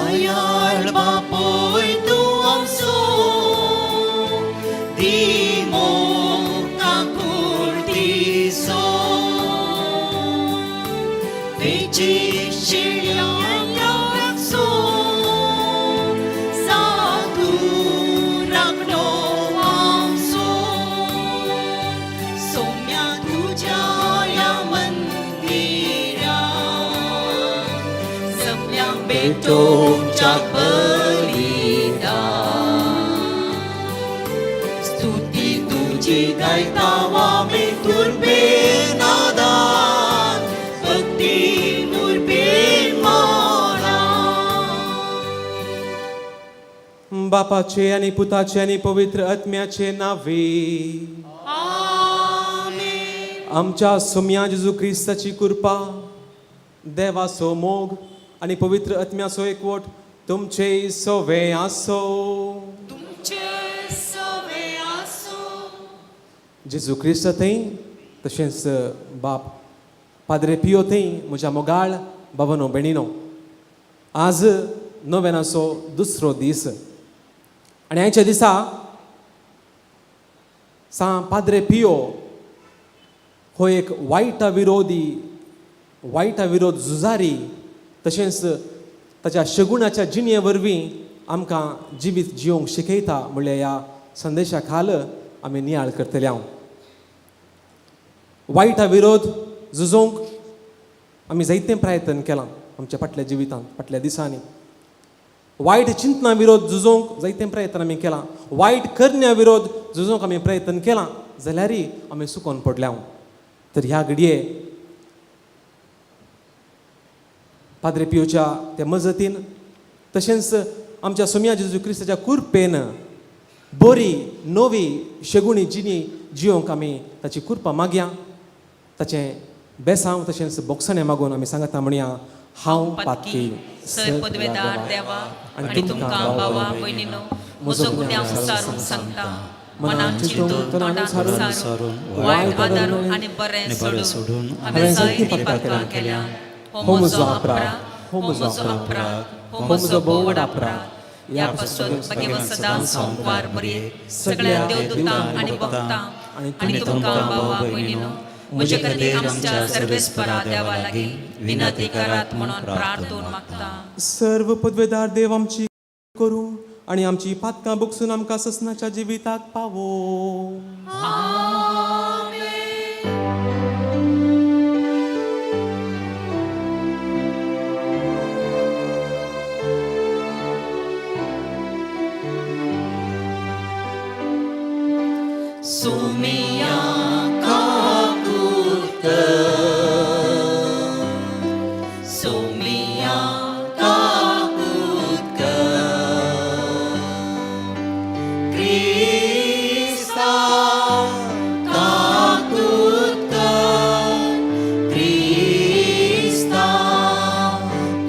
[SPEAKER 2] दयाळ बापोय तूं आमचो दिमो काकुर्तीसो वेची शिळ्यांसो साधू राखणो आमचो सोम्या तुझ्या या मंदिरात जमल्या बेटोच्या बलिदान स्तुती तुझी गायता आमी तुरबे नादान भक्ती तुरबेन मोला
[SPEAKER 4] बापाचे आणि पुताचे आणि पवित्र आत्म्याचे नावे आमच्या सोम्या जेजू क्रिस्ताची कृपा देवाचो मोग आणि पवित्र आत्म्याचो एकवट तुमचे सोवे आसो जेजू क्रिस्त थंय तशेंच बाप पाद्रे पियो थंय म्हज्या मोगाळ भावनो बेणीनो आज नोवेनाचो दुसरो दीस आनी आयच्या दिसा पाद्रे पियो हो एक वायटा विरोध झुजारी तशेंच ताच्या शगुणाच्या जिणे वरवीं आमकां जिवीत जिवंक शिकयता म्हणल्या ह्या संदेशा खाल आमी नियाळ करतले हांव वायटा विरोध झुजोवंक आमी जायते प्रयत्न केला आमच्या फाटल्या जिवितांत फाटल्या दिसांनी वायट चिंतना विरोध झुजोवंक जायते प्रयत्न आमी केला वायट करण्या विरोध झुजोवंक आमी प्रयत्न केला जाल्यारय आमी सुकोन पडले हांव तर ह्या घडये पाद्रे पियोच्या त्या मजतीन तशेंच आमच्या सोम्या जेजू क्रिस्ताच्या कृपेन बरी नवी शगुणी जिणी जिवंक आमी ताची कृपा मागया ताचें बेसांव तशेंच बोगसणें मागून आमी सांगता म्हणया हांव पातकी
[SPEAKER 3] सर पदवेदार देवा आणि तुमकां भावा भयणीनो म्हजो गुन्यांव सारून सांगता मनान चिंतून तोंडान सारून वायट आदारून आनी बरें सोडून हांवें जायतीं पातकां केल्या हो म्हजो अपराध हो म्हजो अपराध हो म्हजो बोड अपराध ह्या पासून भगवन सदां संवार बरी सगळ्या देवदूतांक आनी भक्तांक आनी तुमकां भावा भयणीनो म्हजे खातीर आमच्या सर्वेस्परा देवा लागीं विनंती करात म्हणून प्रार्थून मागता
[SPEAKER 4] सर्व पदवेदार देव आमची करूं आनी आमची पातकां बोगसून आमकां ससनाच्या जिविताक पावो
[SPEAKER 2] सोमिया काकुत सोमिया काकुत क्रिस्ता काकुत क्रिस्ता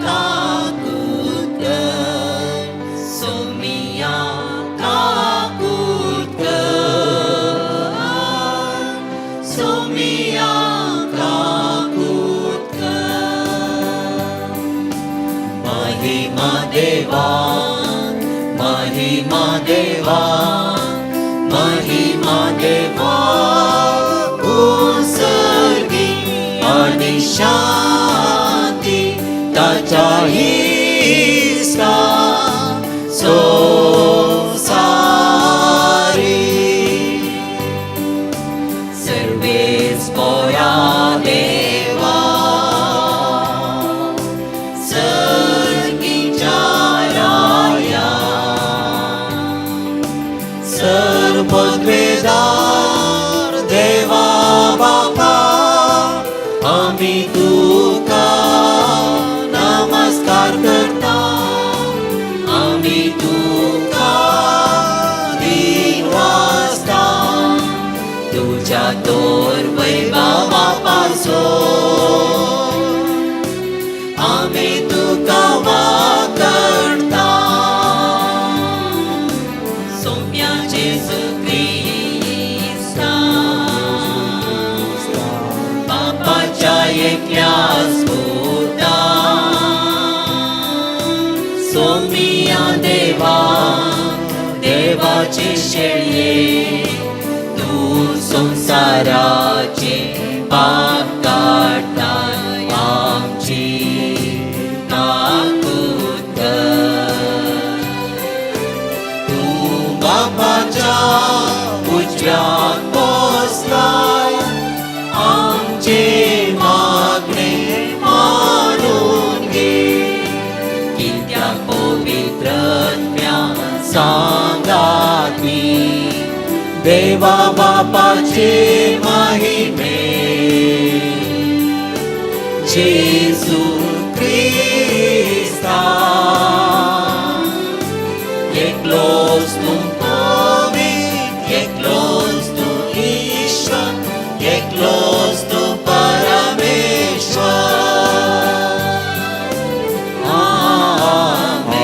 [SPEAKER 2] काकुत सोमिया काकुत सोमिया काकुत महिमा देवा महिमा देवा महिमा देवा उसर्गी आणि शांती ताच्या हिस्सा सोसारी सर्वेस पोया देवा सर्गीच्या राया सर्वपदवेदार देवा बापा आमी तुका नमस्कार करता आमी तुका दिवासता तुझ्या तोर वैभवा पासून आमी तुका वाकडता सोम्या जेजू क्रिस्ता बापाच्या एकल्याच पुता सोमिया देवा देवाचे शेळये तू संसाराचे पाप काढणारी आमची नाकूत तू बापाच्या उजव्यात पोचलाय आमचे मागणे मानून घे कित्याक पवित्रत्म्या सांगाती देवा बापाचे महिमे जेसू ख्रिस्ता एकलोच तू पवित्र एकलोच तू ईश्वर एकलोच तू परमेश्वर आमेन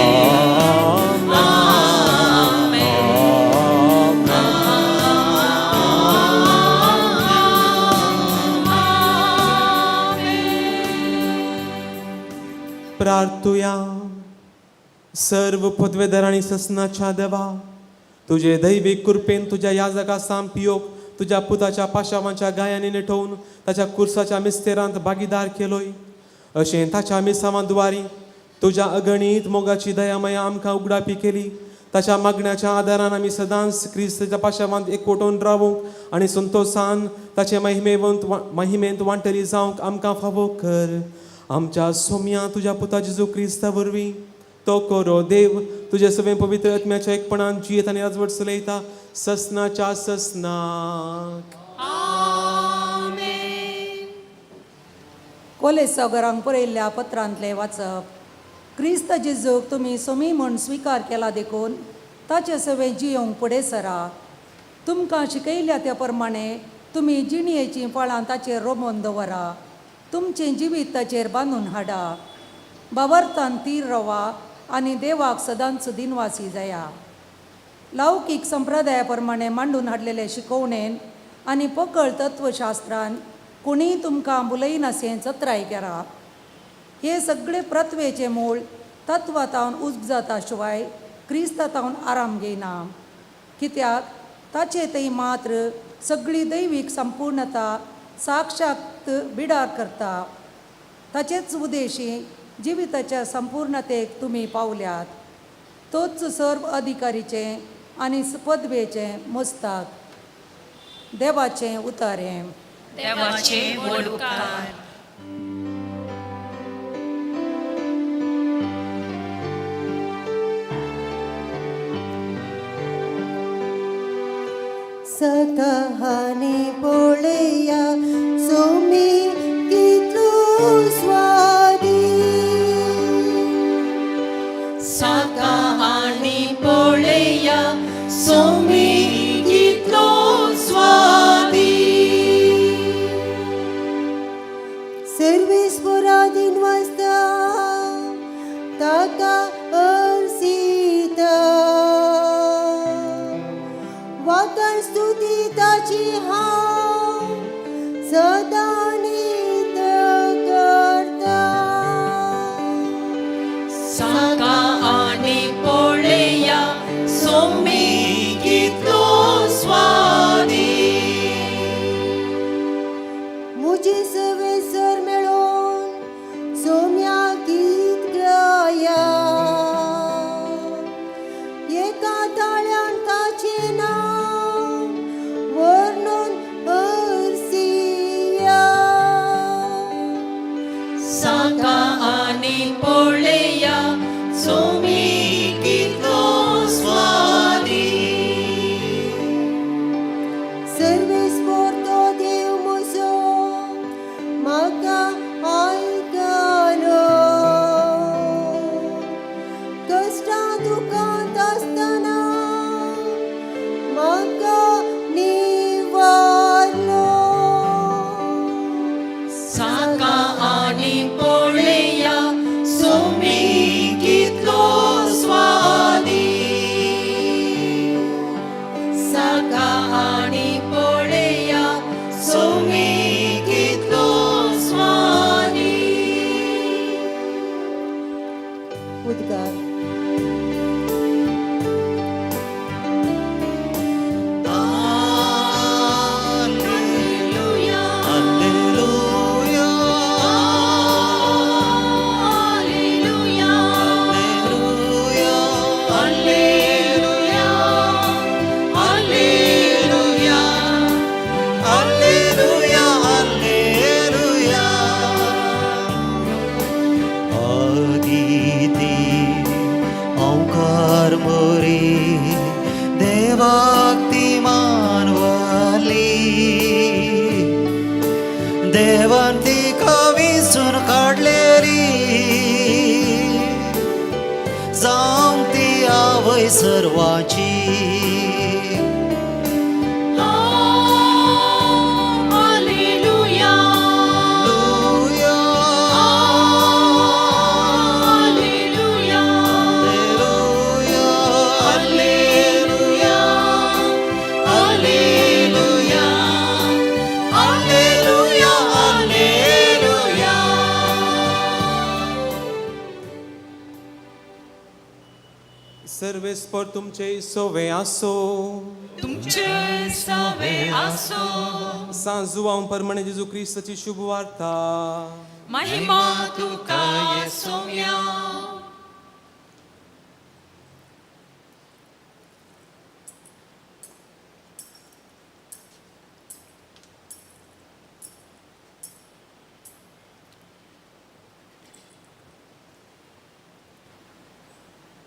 [SPEAKER 4] प्रार्थुया. सर्व पदवेदार आणि ससनाच्या देवा, तुझे दैविक कृपेन तुझ्या याजका सांपियोक तुझ्या पुताच्या पाशावांच्या गायाने निठवून ताच्या कुर्साच्या मिस्तेरांत भागीदार केलोय. अशें ताच्या मिसावांद्वारी तुझ्या अगणित मोगाची दयामया आमकां उगडापी केली. ताच्या मागण्याच्या आदारान आमी सदांच क्रिस्ताच्या पाशावांत एकवटून रावूंक आनी संतोषान ताचे महिमेंत वांटली जावंक आमकां फावो कर. आमच्या सोम्या तुझ्या पुता जेजू क्रिस्ता वरवीं तो कोरो देव तुझे सगळे पवित्र आत्म्याच्या एकपणान जियेत आनी राजवट चलयता ससनाच्या ससनाक.
[SPEAKER 6] कोलेसागरांक बरयल्ल्या पत्रांतले वाचप. क्रिस्त जेजूक तुमी सोमी म्हूण स्विकार केला देखून ताचे सवे जियोंक फुडें सरा. तुमकां शिकयल्या त्या प्रमाणे तुमी जिणयेचीं फळां ताचेर रोमोवन दवरा. तुमचें जिवीत ताचेर बांदून हाडा. बाबर्तान तीर रवा आनी देवाक सदांच दिनवासी जाया. लौकीक संप्रदाया प्रमाणे मांडून हाडलेले शिकवणेन आनी पकळ तत्वशास्त्रान कोणीय तुमकां बुलयनासें जत्राय करा. हे सगळे प्रथवेचे मूळ तत्वातावन उज जाता शिवाय क्रिस्तातावन आराम घेयना. कित्याक ताचे थंय मात्र सगळी दैवीक संपूर्णता साक्षात बिडार करता. ताचेच उद्देशी जिविताच्या संपूर्णतेक तुमी पावल्यात. तोच सर्व अधिकारीचे आनी पदवेचे मस्ताक. देवाचें उतारें.
[SPEAKER 3] देवाचे व्हड उपकार.
[SPEAKER 7] सतहानी पळया सोमी कितलो स्वादी.
[SPEAKER 2] साका आनी पळया सोमी कितलो स्वादी.
[SPEAKER 7] सर्वेस्परा दिनवासता ताका अर्सिता. वातार स्तुती ताची हांव सदा नीत करता.
[SPEAKER 2] साका आनी पळया सोमी कितलो स्वादी.
[SPEAKER 7] मुझे सवेसर मेळोन सोम्या गीत गाया. एका ताळ्यान ताचे नांव वर्णन हरसिया.
[SPEAKER 2] साका आनी पळया सोमी कितलो स्वादी.
[SPEAKER 7] सर्वेस्पर तो देव म्हजो
[SPEAKER 1] देवान ती कविसून काढलेली जाऊन ती आवय सर्वाची
[SPEAKER 2] हालेलुया हालेलुया हालेलुया हालेलुया हालेलुया हालेलुया.
[SPEAKER 4] सर्वेस्पर तुमचे सोवे आसो
[SPEAKER 2] तुमचे सावे आसो
[SPEAKER 4] सांजुवां परमणे जेजू क्रिस्ताची शुभ वार्ता
[SPEAKER 2] महिमा तुका येसोया.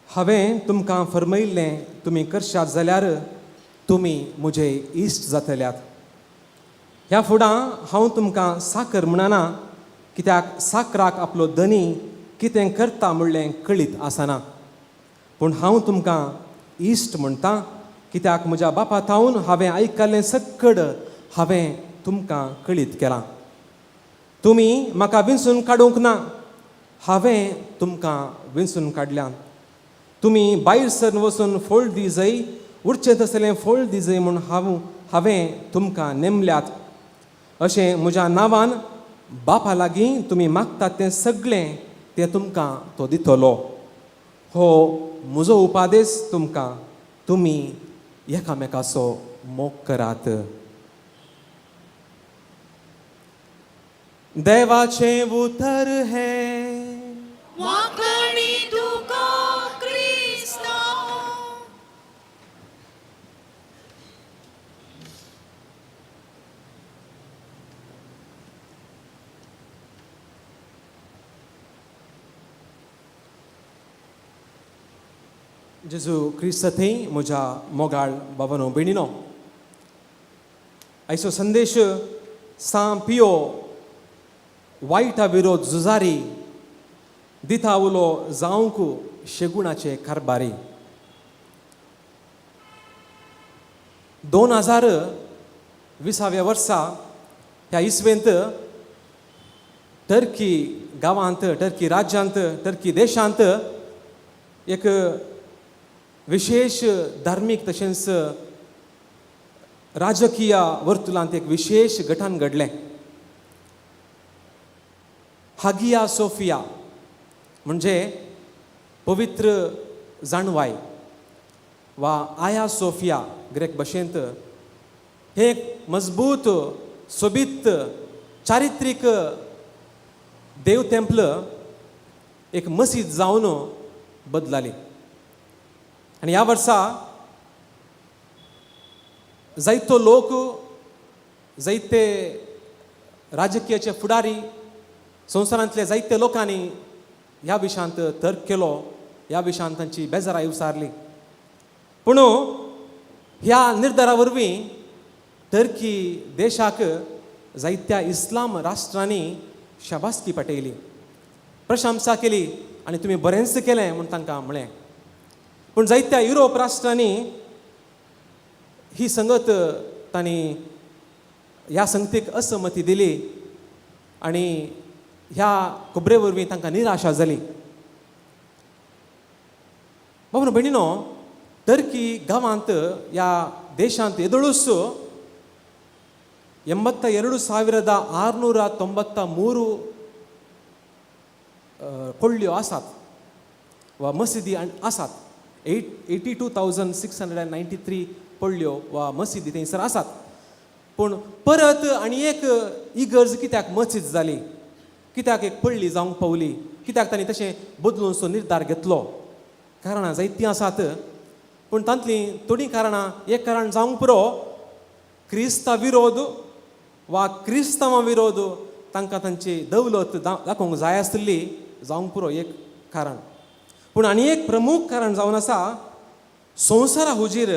[SPEAKER 4] हांवें तुमकां फरमयल्लें तुमी करशात जाल्यार तुमी म्हजे इश्ट जातल्यात. ह्या फुडां हांव तुमकां साकर म्हणना, कित्याक साकराक आपलो धनी कितें करता म्हणलें कळीत आसना. पूण हांव तुमकां इश्ट म्हणटां, कित्याक म्हज्या बापा थावन हांवें आयकल्लें सकड हांवें तुमकां कळीत केलां. तुमी म्हाका विंचून काडूंक ना, हांवें तुमकां विंचून काडल्यां. तुमी भायर सरून वचून फोळ दिजय, उरचें तसलें फोळ दिजय म्हूण हांवें तुमकां नेमल्यात. अशें म्हज्या नांवान बापा लागीं तुमी मागतात तें सगळें तें तुमकां तो दितलो. हो म्हजो उपादेश तुमकां, तुमी एकामेकाचो मोग करात. देवाचें उतर हें
[SPEAKER 2] वाकणी तुका क्रिस्ता.
[SPEAKER 4] जेजू क्रिस्त थंय म्हज्या मोगाळ भावनो भयणीनो, आयचो संदेश सा पियो वायटा विरोध झुजारी दिता उलो जावंक शेगुणाचे कारबारी. 2020व्या वर्सा ह्या इसवेंत टर्की गांवांत, टर्की राज्यांत, टर्की देशांत एक विशेष धार्मीक तशेंच राजकीय वर्तुळांत एक विशेष घटन घडलें. हागिया सोफिया म्हणजे पवित्र जाणवाय वा आया सोफिया ग्रेक भाशेंत, हे एक मजबूत सोबीत चारित्रीक देव टेंपल एक मसीद जावन बदलाली. आनी ह्या वर्सा जायतो लोक, जायते राजकीयाचे फुडारी, संवसारांतल्या जायत्या लोकांनी ह्या विशयांत तर्क केलो, ह्या विशयांत तांची बेजाराय उसारली. पूण ह्या निर्धारा वरवीं टर्की देशाक जायत्या इस्लाम राष्ट्रांनी शाबासकी पटयली, प्रशंसा केली आनी तुमी बरेंच केलें म्हूण तांकां म्हळें. पूण जायत्या युरोप राष्ट्रांनी ही संगत तांणी ह्या संगतीक असमती दिली आनी ह्या खबरे वरवीं तांकां निराशा जाली. बाबा भयणीनो, टर्की गांवांत ह्या देशांत येदोळूच 82,693 कोळ्यो आसात वा मसिदी आसात. 82,693 पडल्यो वा मसिदी थंयसर आसात. पूण परत आनी एक इगर्ज कित्याक मसीद जाली, कित्याक एक पडली जावंक पावली, कित्याक तांणी तशें बदलूनचो निर्धार घेतलो? कारणां जायतीं आसात. पूण तांतलीं थोडीं कारणां, एक कारण जावंक पुरो क्रिस्ता विरोध वा क्रिस्तांवां विरोध तांकां तांची दवलत दाखोवंक जाय आसली, जावंक पुरो एक कारण. पूण आनी एक प्रमुख कारण जावन आसा संवसारा हुजीर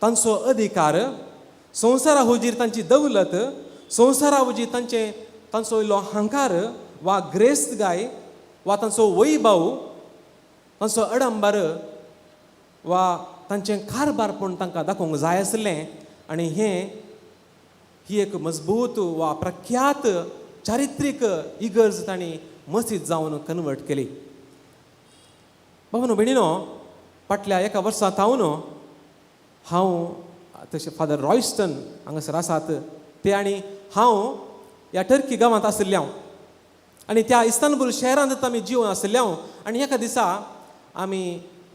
[SPEAKER 4] तांचो अधिकार संवसारा हुजीर तांची दौलत, संवसारा हुजीर तांचो इल्लो अहंकार वा ग्रेस्तगाय वा तांचो वैभव, तांचो अडंबर वा तांचें कारभारपण तांकां दाखोवंक जाय आसलें. आनी ही एक मजबूत वा प्रख्यात चारित्रीक इगर्ज तांणी मसीद जावन कन्वर्ट केली. बाबनो भयणीनो, फाटल्या एका वर्सांत हांव तशें फादर रॉयस्टन हांगासर आसात ते आनी हांव ह्या टर्की गांवांत आशिल्ले हांव आनी त्या इस्तानबूल शहरांत आमी जिवन आशिल्ले हांव. आनी एका दिसा आमी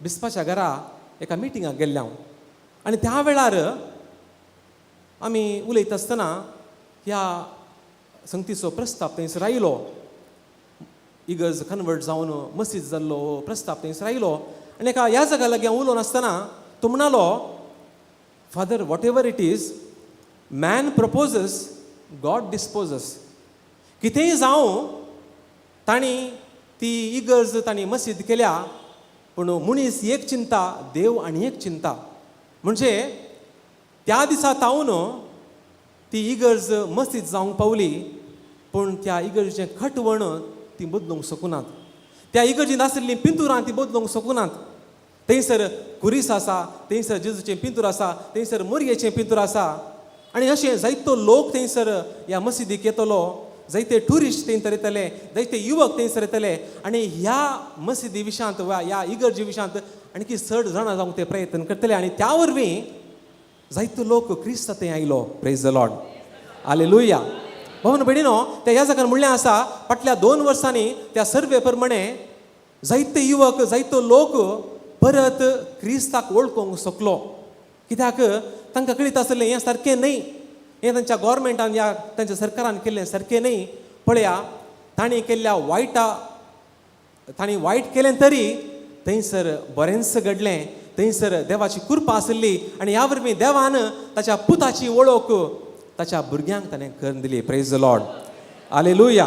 [SPEAKER 4] बिस्पाच्या घरा एका मिटिंगाक गेल्ले हांव आनी त्या वेळार आमी उलयता आसतना ह्या संगतीचो प्रस्ताव थंयसर आयलो. इगर्ज कन्वर्ट जावन मसीद जाल्लो हो प्रस्ताव थंयसर आयलो आनी एका ह्या जागा लागीं हांव उलोवन आसतना तो म्हणलो, father, whatever it is, man proposes, God disposes. कितेंय जावं तांणी ती इगर्ज तांणी मसीद केल्या, पूण मनीस एक चिंता, देव आनी एक चिंता. म्हणजे त्या दिसा तावन ती इगर्ज मसीद जावंक पावली, पूण त्या इगर्जेचें खटवण ती बदलूंक शकनात. त्या इगर्जींत आशिल्लीं पिंतुरां ती बदलूंक शकनात. थंयसर कुरीस आसा, थंयसर जेजूचें पिंतूर आसा, थंयसर मोरयेचें पिंतूर आसा आनी अशें जायतो लोक थंयसर ह्या मसीदीक येतलो, जायते ट्युरिस्ट थंयसर येतले, जायते युवक थंयसर येतले आनी ह्या मसीदी विशांत वा ह्या इगर्जी विशांत आणकी चड जाणां जावंक ते प्रयत्न करतले आनी त्या वरवीं जायतो लोक क्रिस्त थंय आयलो. Praise the Lord, hallelujah. भावन भयणीनो, त्या ह्या जाग्यार म्हणलें आसा, फाटल्या 2 वर्सांनी त्या सर्वे प्रमाणे जायते युवक, जायतो लोक परत क्रिस्ताक वळखूंक शकलो. कित्याक तांकां कळीत आसलें हें सारकें न्ही, हें तांच्या गव्हर्मेंटान या तांच्या सरकारान केल्लें सारकें न्ही. पळया, तांणी केल्ल्या तांणी वायट केलें तरी थंयसर बरेंच घडलें, थंयसर देवाची कृपा आशिल्ली आनी ह्या वरवीं देवान ताच्या पुताची वळख ताच्या भुरग्यांक ताणें करून दिली. प्रेज द लॉर्ड, हालेलुया.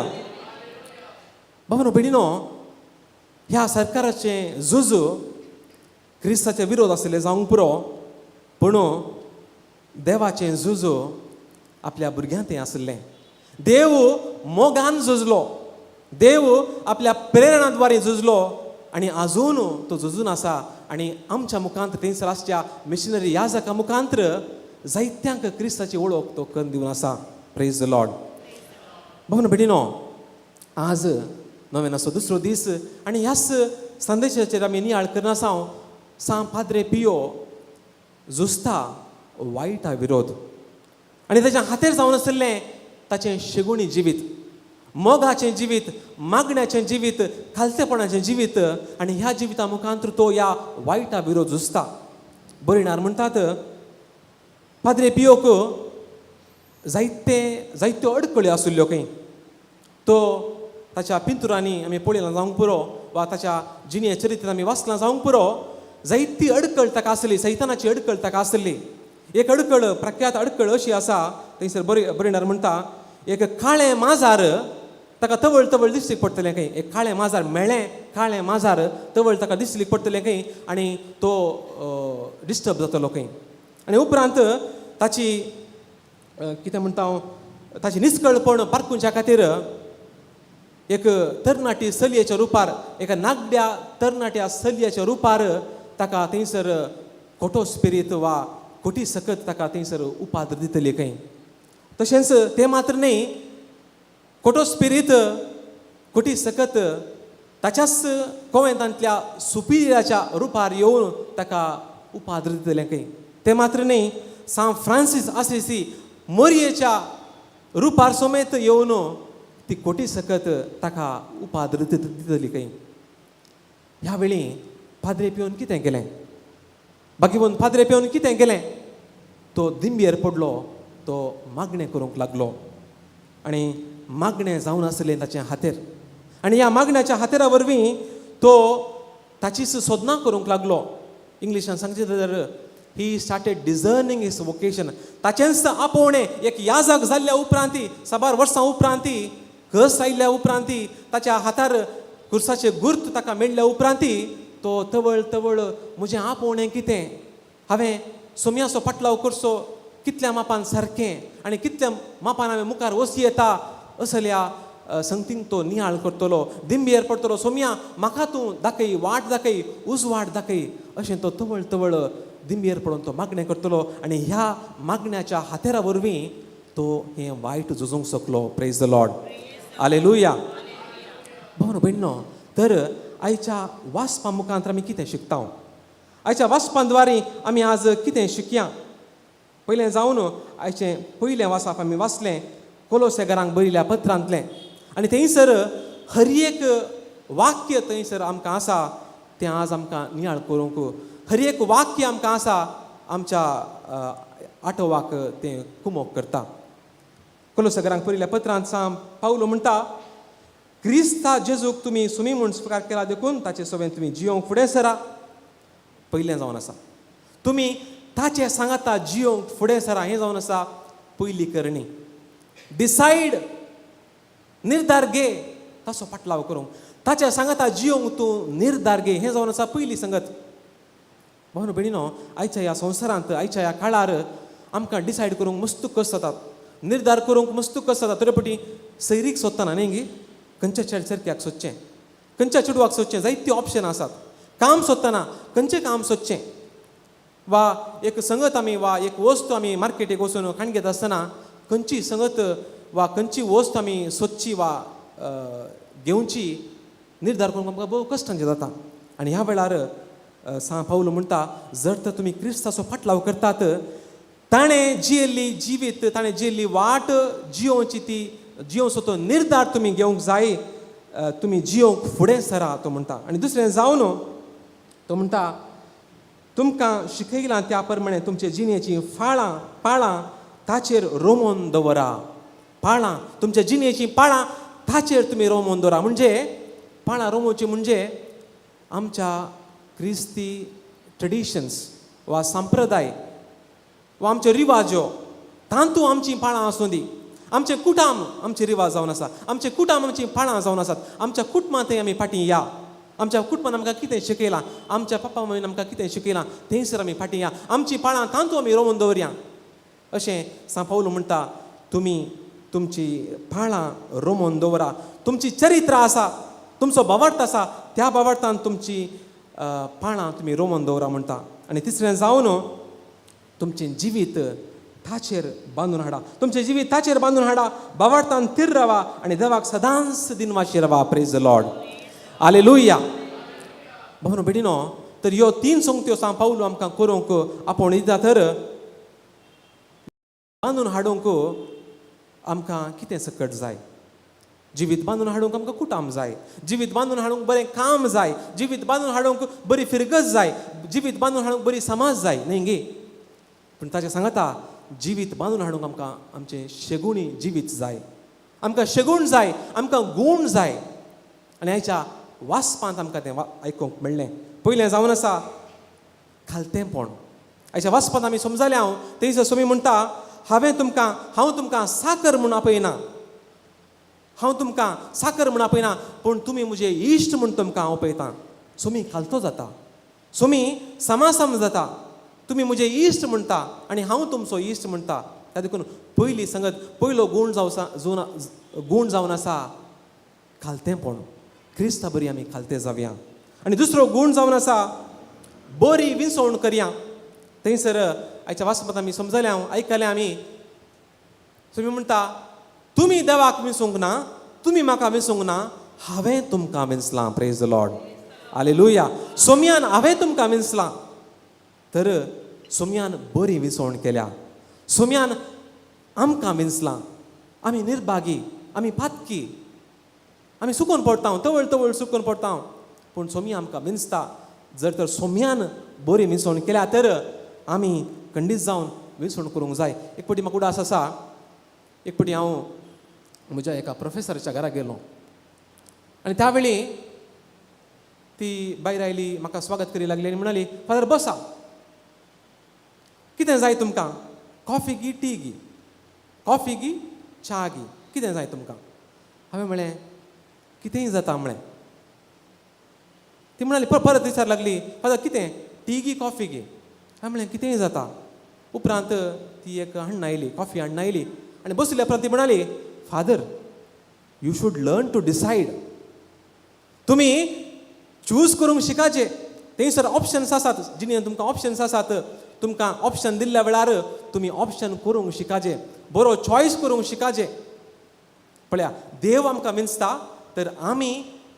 [SPEAKER 4] भावनो भयणीनो, ह्या सरकाराचें झूज क्रिस्ताचे विरोध आशिल्ले जावंक पुरो, पूण देवाचें झूज आपल्या भुरग्यां थंय आशिल्लें. देव मोगान झुजलो, देव आपल्या प्रेरणाद्वारे झुजलो आनी आजून तो झुजून आसा. आनी आमच्या मुखांत थंयसर आसच्या मिशनरी याजका मुखांत्र जायत्यांक क्रिस्ताची वळख तो करून दिवन आसा. Praise the Lord. भावनो भयणीनो, आज नोवेनाचो 2रो दीस आनी ह्याच संदेशाचेर आमी नियाळ करना आसा. सान पाद्रे पियो झुजता वायटा विरोध आनी ताच्या हातेर जावन आशिल्लें ताचें शेगुणी जिवीत, मोगाचें जिवीत, मागण्याचें जिवीत, खालसेपणाचें जिवीत आनी ह्या जिविता मुखांत्र तो ह्या वायटा विरोध झुजता. बरयणार म्हणटात, पाद्रे पियोक जायत्यो अडखळ्यो आशिल्ल्यो खंय. तो ताच्या पिंतुरांनी आमी पळयलां जावंक पुरो वा ताच्या जिणे चरित्र आमी वाचलां जावंक पुरो, जायती अडखळ ताका आसली, सैतानाची अडखळ ताका आसली. एक अडखळ, प्रख्यात अडखळ अशी आसा, थंयसर बरयणार म्हणटा, एक काळें माजार ताका तवळ तवळ दिश्टीक पडटलें खंय. एक काळें माजार, मेळ्ळें काळें माजार तवळ ताका दिश्टीक पडटलें खंय आनी तो डिस्टर्ब जातलो खंय. आनी उपरांत ताची कितें म्हणटा हांव, ताची निश्कळपण पारखुच्या खातीर एक तरणाटी चलयेच्या रुपार, एका नागड्या तरणाट्या चलयेच्या रुपार ताका थंयसर खोटो स्पिरीत वा खोटी सकत ताका थंयसर उपाद दितली खंय. तशेंच तें मात्र न्ही, खोटो स्पिरीत, खोटी सकत ताच्याच कोवेंतांतल्या सुपिरियराच्या रुपार येवन ताका उपाद दितलें खंय. तें मात्र न्ही, सान फ्रांसीस आसिसी मोरयेच्या रुपार समेत येवन ती खोटी सकत ताका उपाद दितली खंय. ह्या वेळी पाद्रे पियोन कितें केलें? बाकीवन पाद्रे पियोन कितें केलें? तो दिंबयेर पडलो, तो मागणें करूंक लागलो आनी मागणें जावन आसलें ताच्या हातेर आनी ह्या मागण्याच्या हातेरा वरवीं तो ताचीच सोदना करूंक लागलो. इंग्लिशान सांगचे तर ही स्टार्टेड डिझर्निंग हिज वोकेशन. ताचेंच आपोवणें एक याजक जाल्ल्या उपरांती, 7 वर्सां उपरांती, घस आयिल्ल्या उपरांती, ताच्या हातार खुर्साचे गुर्त ताका मेळ्ळ्या उपरांती तो तवळ तवळ म्हजें आपोवणें कितें, हांवें सोमयाचो पाटलाव करचो कितल्या मापान सारकें आनी कितल्या मापान हांवें मुखार वसी येता असल्या संगतींक तो नियाळ करतलो, दिंबेर पडटलो. सोम्या म्हाका तूं दाखय, वाट दाखय, उजवाड दाखय, अशें तो तवळ तवळ दिंबेर पडून तो मागणें करतलो. आनी ह्या मागण्याच्या हातेरा वरवीं तो हें वायट झुजूंक शकलो. प्रेज द लॉर्ड, हालेलुया. भाव भयणो, तर आयच्या वाचपा मुखांत आमी कितें शिकता? आयच्या वाचपांद्वारे आमी आज कितें शिकया? पयलें जावन आयचें पयलें वाचप आमी वाचलें कोलोसेकारांक बरयल्या पत्रांतलें. आनी थंयसर हर एक वाक्य थंयसर आमकां आसा तें आज आमकां नियाळ करूंक, हर एक वाक्य आमकां आसा आमच्या आठोवाक तें कुमोक करता. कोलोसेकारांक बरयल्या पत्रांत सांग पावलो म्हणटा, क्रिस्ता जेजूक तुमी सुमी म्हूण स्विकार केला देखून ताचे सवेन तुमी जियोंक फुडें सरा. पयलें जावन आसा तुमी ताचे सांगाता जियोंक फुडें सरा. हें जावन आसा पयली करणी. डिसायड, निर्धार घे ताचो पाटलाव करूंक. ताच्या सांगाता जियोंक तूं निर्धार घे. हें जावन आसा पयली संगत. भाव भयणीनो, आयच्या ह्या संवसारांत, आयच्या ह्या काळार आमकां डिसायड करूंक मस्त कस जातात, निर्धार करूंक मस्त कस जाता. तरी सैरीक सोदतना न्ही गी, खंयच्या चेडसरक्याक सोदचें, खंयच्या चेडवाक सोदचें, जायती ऑप्शन आसात. काम सोदतना खंयचें काम सोदचें, वा एक संगत आमी वा एक वस्त आमी मार्केटीक वचून खाण घेता आसतना खंयची संगत वा खंयची वस्त आमी सोदची वा घेवची निर्धार करूंक आमकां भोव कश्टांचें जाता. आनी ह्या वेळार सा पावलो म्हणटा, जर तर तुमी क्रिस्ताचो फाटलाव करतात, ताणें जियेल्ली जिवीत, ताणें जियेल्ली वाट जियोवची, ती जियोवचो तो निर्धार तुमी घेवंक जाय. तुमी जियोवंक फुडें सरा तो म्हणटा. आनी दुसरें जावन तो म्हणटा, तुमकां शिकयलां त्या प्रमाणे तुमचे जिणेची पाळां ताचेर रोमोन दवरा. पाळां, तुमच्या जिणेची पाळां ताचेर तुमी रोमोन दवरा. म्हणजे पाळां रोमोवची म्हणजे आमच्या क्रिस्ती ट्रेडिशन्स वा संप्रदाय वा आमचे रिवाजो, तांतू आमची पाळां आसूं दी. आमचे कुटाम आमचे रिवाज जावन आसा, आमचे कुटाम आमची पाळां जावन आसात. आमच्या कुटुंबांतय आमी फाटीं या. आमच्या कुटुंबान आमकां कितें शिकयलां, आमच्या पप्पा मम्मीन आमकां कितें शिकयलां, थंयसर आमी फाटीं या. आमची पाळां तांतू आमी रोमोन दवरया. अशें सा पावलो म्हणटा, तुमी तुमची पाळां रोमोन दवरा. तुमची चरित्र आसा, तुमचो बावार्थ आसा, त्या बावार्थान तुमची पाळां तुमी रोमोन दवरा म्हणटा. आनी तिसरें जावन तुमचें जिवीत ताचेर बांदून हाडा. तुमचें जिवीत ताचेर बांदून हाडा. बावार्थान थीर रावा आनी देवाक सदांच दिनवाशी रावा. प्रेज द लॉर्ड, हालेलुया. भाव भयणीनो, तर ह्यो 3 संगत्यो सा पावलो आमकां करूंक आपूण दिता. तर बांदून हाडूंक आमकां कितें सकट जाय? जिवीत बांदून हाडूंक आमकां कुटाम जाय, जिवीत बांदून हाडूंक बरें काम जाय, जिवीत बांदून हाडूंक बरी फिरगत जाय, जिवीत बांदून हाडूंक बरी समाज जाय, न्ही गे. पूण ताचें सांगता, जिवीत बांदून हाडूंक आमकां आमचें शेगुणी जिवीत जाय. आमकां शेगूण जाय, आमकां गूण जाय. आनी आयच्या वाचपांत आमकां तें आयकूंक मेळ्ळें. पयलें जावन आसा खालतेपण. आयच्या वाचपांत आमी समजलें हांव थंयसर सोमी म्हणटा, हांव तुमकां साकर म्हूण आपयना, हांव तुमकां साकर म्हूण आपयना, पूण तुमी म्हजे इश्ट म्हूण तुमकां हांव पळयतां. सोमी खालतो जाता, सोमी समासम जाता. तुमी म्हजे इश्ट म्हणटा आनी हांव तुमचो इश्ट म्हणटा. त्या देखून पयली संगत पयलो गूण जावन आसा खालतेपण. क्रिस्ता बरी आमी खालते जावया. आनी दुसरो गूण जावन आसा बरी विसवण करया. थंयसर आयच्या वाचपांत आमी समजलें, हांव आयकलें आमी. तुमी म्हणटा, तुमी देवाक विसरूंक ना, तुमी म्हाका विसरूंक ना, हांवें तुमकां विंचलां. प्रेज द लॉर्ड, हालेलुया. सोम्यान हांवें तुमकां विंचलां. तर सोम्यान बरी विसवण केल्या, सोम्यान आमकां विंचलां. आमी निर्भागी, आमी पातकी, आमी सुकून पडटा, तवळ तवळ सुकून पडटा, पूण सोमी आमकां विंचता. जर तर सोम्यान बरी विसवण केल्या तर आमी खंडीत जावन विसवण करूंक जाय. एक फावटी म्हाका उडास आसा, एक फावटी हांव म्हज्या एका प्रोफेसराच्या घरा गेलो आनी त्या वेळी ती बायर आयली, म्हाका स्वागत करी लागली आनी म्हणली, फादर बसा, कितें जाय तुमकां? कॉफी गी, टी गी, कॉफी गी, च्या गी, कितें जाय तुमकां? हांवें म्हळें कितेंय जाता म्हळें. ती म्हणाली परत विचार लागली, फादर कितें, टी गी, कॉफी गी? हांवें म्हळें कितेंय जाता. उपरांत ती एक हाडून आयली कॉफी हाडून आयली आनी बसल्या उपरांत ती म्हणाली, father you should learn to decide. तुमी चूज करूंक शिकाचे. थंयसर ऑप्शन्स आसात, जिणेंत तुमकां ऑप्शन्स आसात. तुमकां ऑप्शन दिल्ल्या वेळार तुमी ऑप्शन करूंक शिकाचे, बरो चॉयस करूंक शिकाचे. पळया, देव आमकां विंचता तर आमी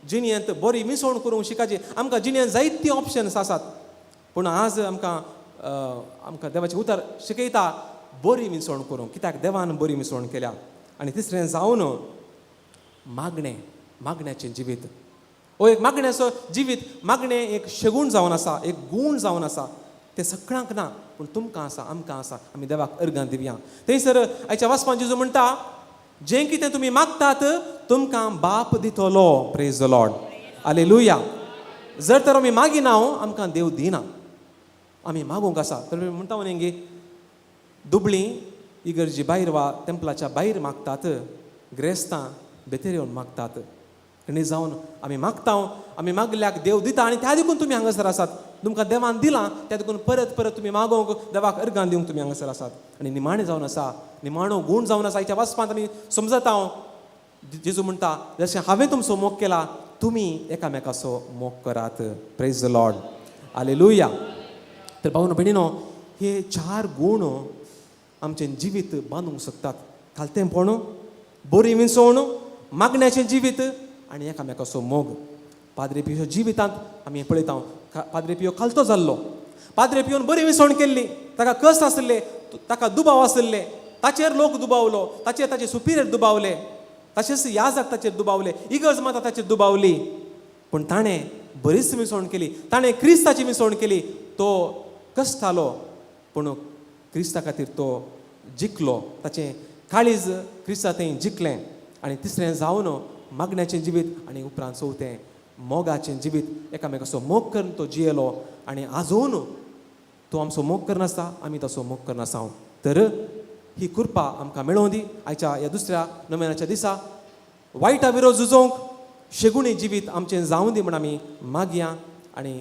[SPEAKER 4] जिणेंत बरी मिसवण करूंक शिकाची. आमकां जिणेंत जायती ऑप्शन्स आसात, पूण आज आमकां देवाचें उतर शिकयता बरी मिसवण करूंक, कित्याक देवान बरी मिसवण केल्या. आनी तिसरें जावन मागण्याचें जिवीत. हो एक मागण्याचो जिवीत, मागणें एक शेगूण जावन आसा, एक गूण जावन आसा. तें सगळ्यांक ना, पूण तुमकां आसा, आमकां आसा. आमी देवाक अर्गां दिवया. थंयसर आयच्या वाचपान जेजू म्हणटा, जें कितें तुमी मागतात तुमकां बाप दितलो. Praise the Lord, hallelujah. जर तर आमी मागिना आमकां देव दिना. आमी मागूंक आसा. तर म्हणटा म्हणगे दुबळीं इगर्जी भायर वा टेंपलाच्या भायर मागतात, ग्रेस्तां भितर येवन मागतात. आनी जावन आमी मागता, आमी मागल्याक देव दिता. आनी त्या देखून तुमी हांगासर आसात. तुमकां देवान दिलां त्या देखून परत परत तुमी मागोंक, देवाक अर्गां दिवंक तुमी हांगासर आसात. आनी निमाणें जावन आसा, निमाणो गूण जावन आसा. हाच्या वाचपांत आमी समजता जेजू म्हणटा, जशें हांवें तुमचो मोग केला तुमी एकामेकाचो मोग करात. Praise the Lord, hallelujah. तर भावन भयणीनो, हे 4 गूण आमचें जिवीत बांदूंक शकतात. खालतेपण, बरी विसवण, मागण्याचें जिवीत आनी एकामेकाचो मोग. पाद्रे पियो जिवितांत आमी पळयता, पाद्रे पियो खालतो जाल्लो. पाद्रे पियोन बरी विसवण केल्ली, ताका कस आसले, ताका दुबाव आसले, ताचेर लोक दुबावलो, ताचे सुपिरियर दुबावले, तशेंच याजक ताचेर दुबावले, इगर्ज माता ताचेर दुबावली. पूण ताणें बरीच मिसवण केली, ताणें क्रिस्ताची मिसवण केली. तो कश्टालो पूण क्रिस्ता खातीर तो जिखलो. ताचें काळीज क्रिस्ता थंय जिखलें. आनी तिसरें जावन मागण्याचें जिवीत आनी उपरांत चवथें मोगाचें जिवीत. एकामेकाचो मोग करून तो जियेलो आनी आजून तो आमचो मोग करनासता, आमी तसो मोग करनासा. तर ही कृपा आमकां मेळोवन दी. आयच्या ह्या दुसऱ्या नोवेनाच्या दिसा वायटा विरोध झुजोवंक शेगुणी जिवीत आमचें जावं दी म्हण आमी मागया. आनी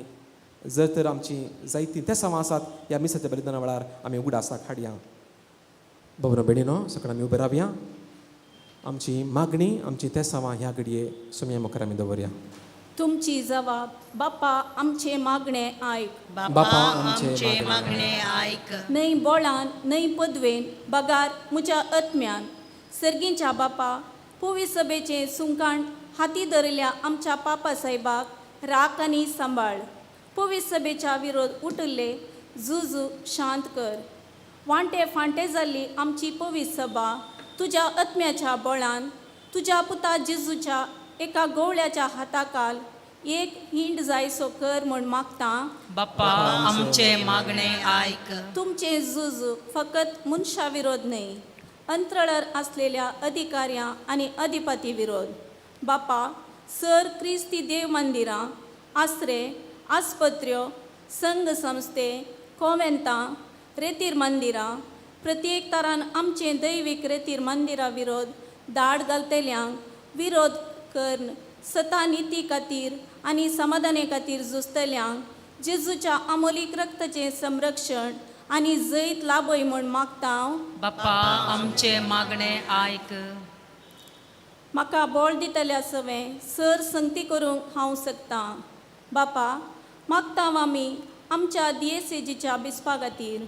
[SPEAKER 4] जर तर आमची जायतीं तेसांवां आसात ह्या मिसाच्या बलिदाना वेळार आमी उगडासाक हाडया. बरो भयणीनो, सकाळ आमी उबे रावया. आमची मागणी, आमची तेसांवां ह्या घडये सुमया मुखार आमी दवरया.
[SPEAKER 8] तुमची जबाब, बापा आमचे मागणे आयक.
[SPEAKER 2] बापा आमचे मागणे आयक.
[SPEAKER 8] नई बोळान, नई पदवेन, बगार म्हज्या आत्म्यान. सर्गींच्या बापा, पुवी सभेचे सुंकाण हाती धरल्या आमच्या पापा साहेबाक राख आनी सांबाळ. पुवी सभेच्या विरोध उठले झूज शांत कर. वांटे फांटे जाल्ली आमची पवी सभा तुज्या आत्म्याच्या बळान, तुज्या पुता जेजूच्या एका गवळ्याच्या हाताखाल एक हिंड जायसो कर म्हण मागता.
[SPEAKER 2] बापा आमचे मागणे आयक.
[SPEAKER 8] तुमचे झूज फकत मनशा विरोध न्हय, अंतराळार असलेल्या अधिकाऱ्यां आनी अधिपती विरोध. बापा, सर क्रिस्ती देव मंदिरां, आसरे, आस्पत्र्यो, संघ संस्थे, कॉव्हेंतां, रेतीर मंदिरां, प्रत्येक तरान आमचे दैवीक रेतीर मंदिरा विरोध दाड घालतल्यांक विरोध कर्ण, सता निती खातीर आनी समाधाने खातीर झुजतल्यांक जेजूच्या अमोलीक रक्ताचें संरक्षण आनी जैत लाभय म्हण मागता.
[SPEAKER 2] बापा आमचे मागणे आयक.
[SPEAKER 8] म्हाका बोळ दितल्या सवें सर संगती करूंक हांव शकता. बापा, मागता आमी आमच्या दिएसेजीच्या बिस्पा खातीर.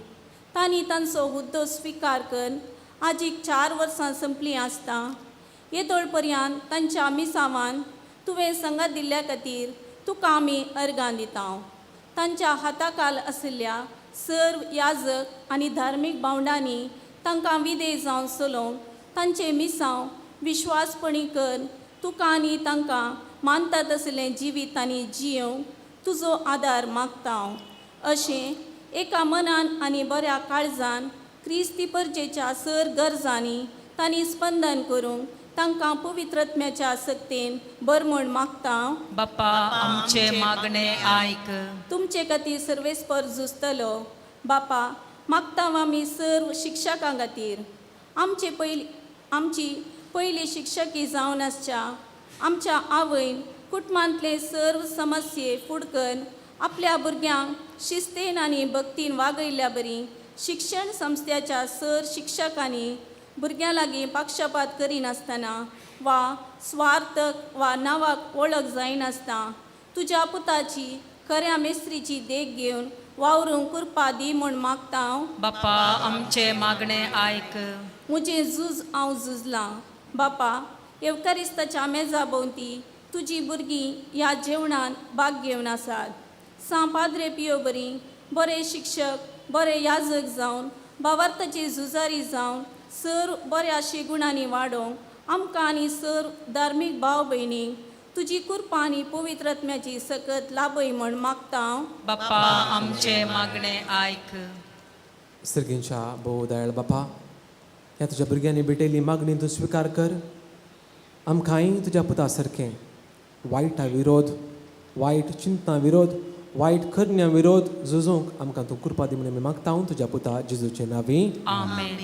[SPEAKER 8] तांणी तांचो हुद्दो स्विकार करून आजीक 4 वर्सां संपलीं आसता. येदोळ पर्यंत तांच्या मिसावान तुवें संगत दिल्ल्या खातीर तुका आमी अर्गां दिता. तांच्या हाताखाल आशिल्ल्या सर्व याजक आनी धार्मीक भावंडांनी तांकां विधेय जावन चलोवंक तांचे मिसांव विश्वासपणी कर. तुका आनी तांकां मानतात आशिल्लें जिवीत आनी जियोंक तुजो आदार मागता. अशें एका मनान आनी बऱ्या काळजान क्रिस्ती परजेच्या सर गरजांनी तांणी स्पंदन करूंक तांकां पवित्रत्म्याच्या सक्तेन बर म्हण मागता.
[SPEAKER 2] बापा आमचे मागणे आयक.
[SPEAKER 8] तुमचे खातीर सर्वेस्पर झुजतलो. बापा, मागता आमी सर्व शिक्षकां खातीर. आमची पयली शिक्षकी जावन आसच्या आमच्या आवयन कुटुंबांतले सर्व समस्ये फुडकन आपल्या भुरग्यांक शिस्तेन आनी भक्तीन वागयल्या बरी शिक्षण संस्थेच्या सर शिक्षकांनी भुरग्यां लागीं पक्षपात करिनासतना वा स्वार्थक वा नांवाक वळख जायनासतना तुज्या पुताची खऱ्या मेस्त्रीची देख घेवन वावरूंक कृपा दी म्हूण मागता हांव.
[SPEAKER 2] बाप्पा आमचे मागणे आयक.
[SPEAKER 8] म्हजें झूज हांव झुजलां. बापा, एवकारिस्ताच्या मेजा भोंवती तुजी भुरगीं ह्या जेवणान भाग घेवन आसात. सांपाद्रे पियो बरी, बरे शिक्षक, बरे याजक जावन, भावार्थाची झुजारी जावन, सर बऱ्या गुणांनी वाडोवंक आमकां आनी सर धार्मीक भाव भयणींक तुजी कृपा आनी पवित्रात्म्याची सकत लाभय म्हण मागता हांव.
[SPEAKER 2] बाप्पा आमचे मागणे आयक.
[SPEAKER 4] सर्गींच्या भोव दयाळ बापा, ह्या तुज्या भुरग्यांनी भेटयली मागणी तूं स्विकार कर. आमकांय तुज्या पुता सारकें वायटा विरोध, वायट चिंतना विरोध, वायट करण्या विरोध झुजोवंक आमकां तूं कृपा दी म्हणून मागता हांव तुज्या पुता जेजूचे नांवी.
[SPEAKER 2] आमेन.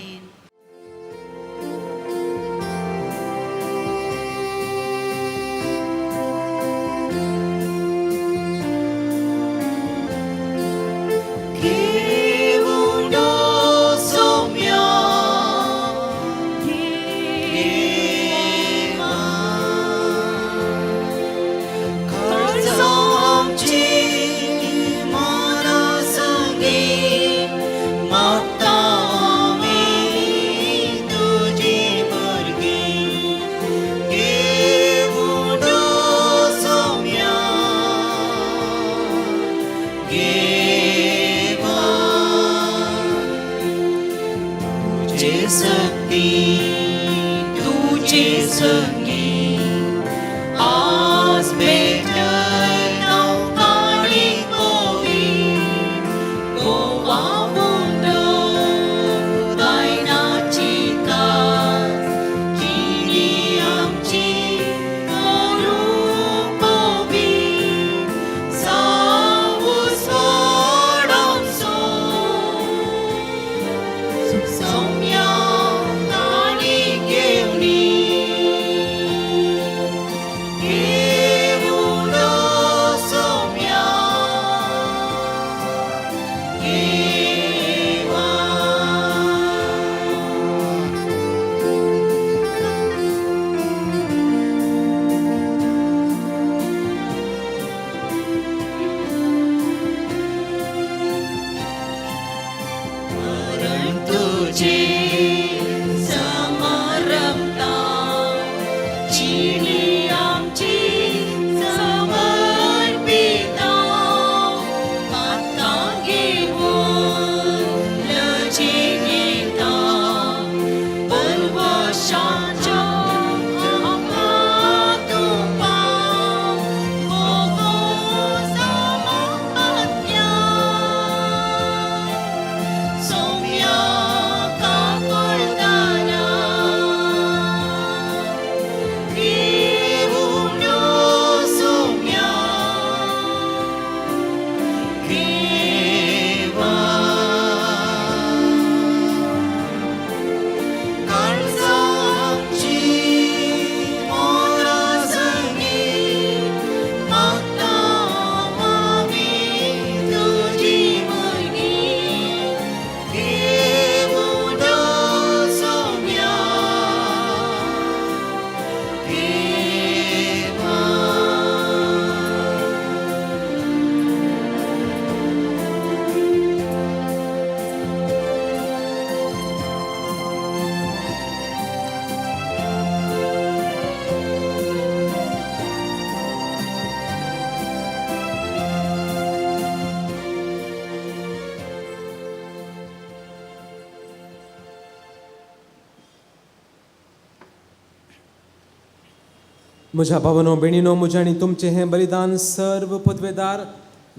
[SPEAKER 4] म्हज्या भावनो बेणीनो म्हजें आनी तुमचें हें बलिदान सर्व पदवेदार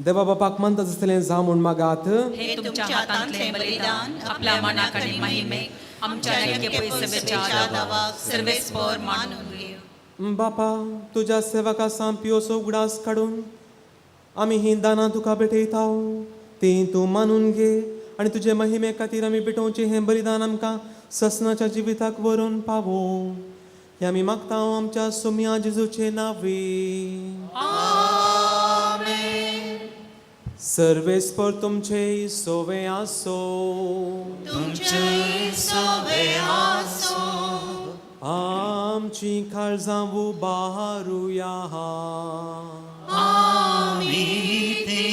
[SPEAKER 4] देवा बापाक मानता आसतलें जावं म्हूण मागात.
[SPEAKER 2] हे तुमच्या हातांतले बलिदान आपल्या मनाक आनी महिमेक आमच्या नेमके पयसवेच्या आदाराक सर्वेस्पर मानून घेय.
[SPEAKER 4] बापा, तुज्या सेवका पियोसो उगडास काडून आमी हीं दानां तुका भेटयता. तीं तूं मानून घे आनी तुजे महिमे खातीर आमी भेटोवचें हें बलिदान आमकां ससनाच्या जिविताक व्हरून पावो. हें आमी मागता आमच्या सोम्या जेजूचे नांवी. सर्वेस्पर तुमचे सोवे आसो.
[SPEAKER 1] तुमचे सोबे आसो.
[SPEAKER 4] आमची काळजां उबारुया.
[SPEAKER 1] आमी ती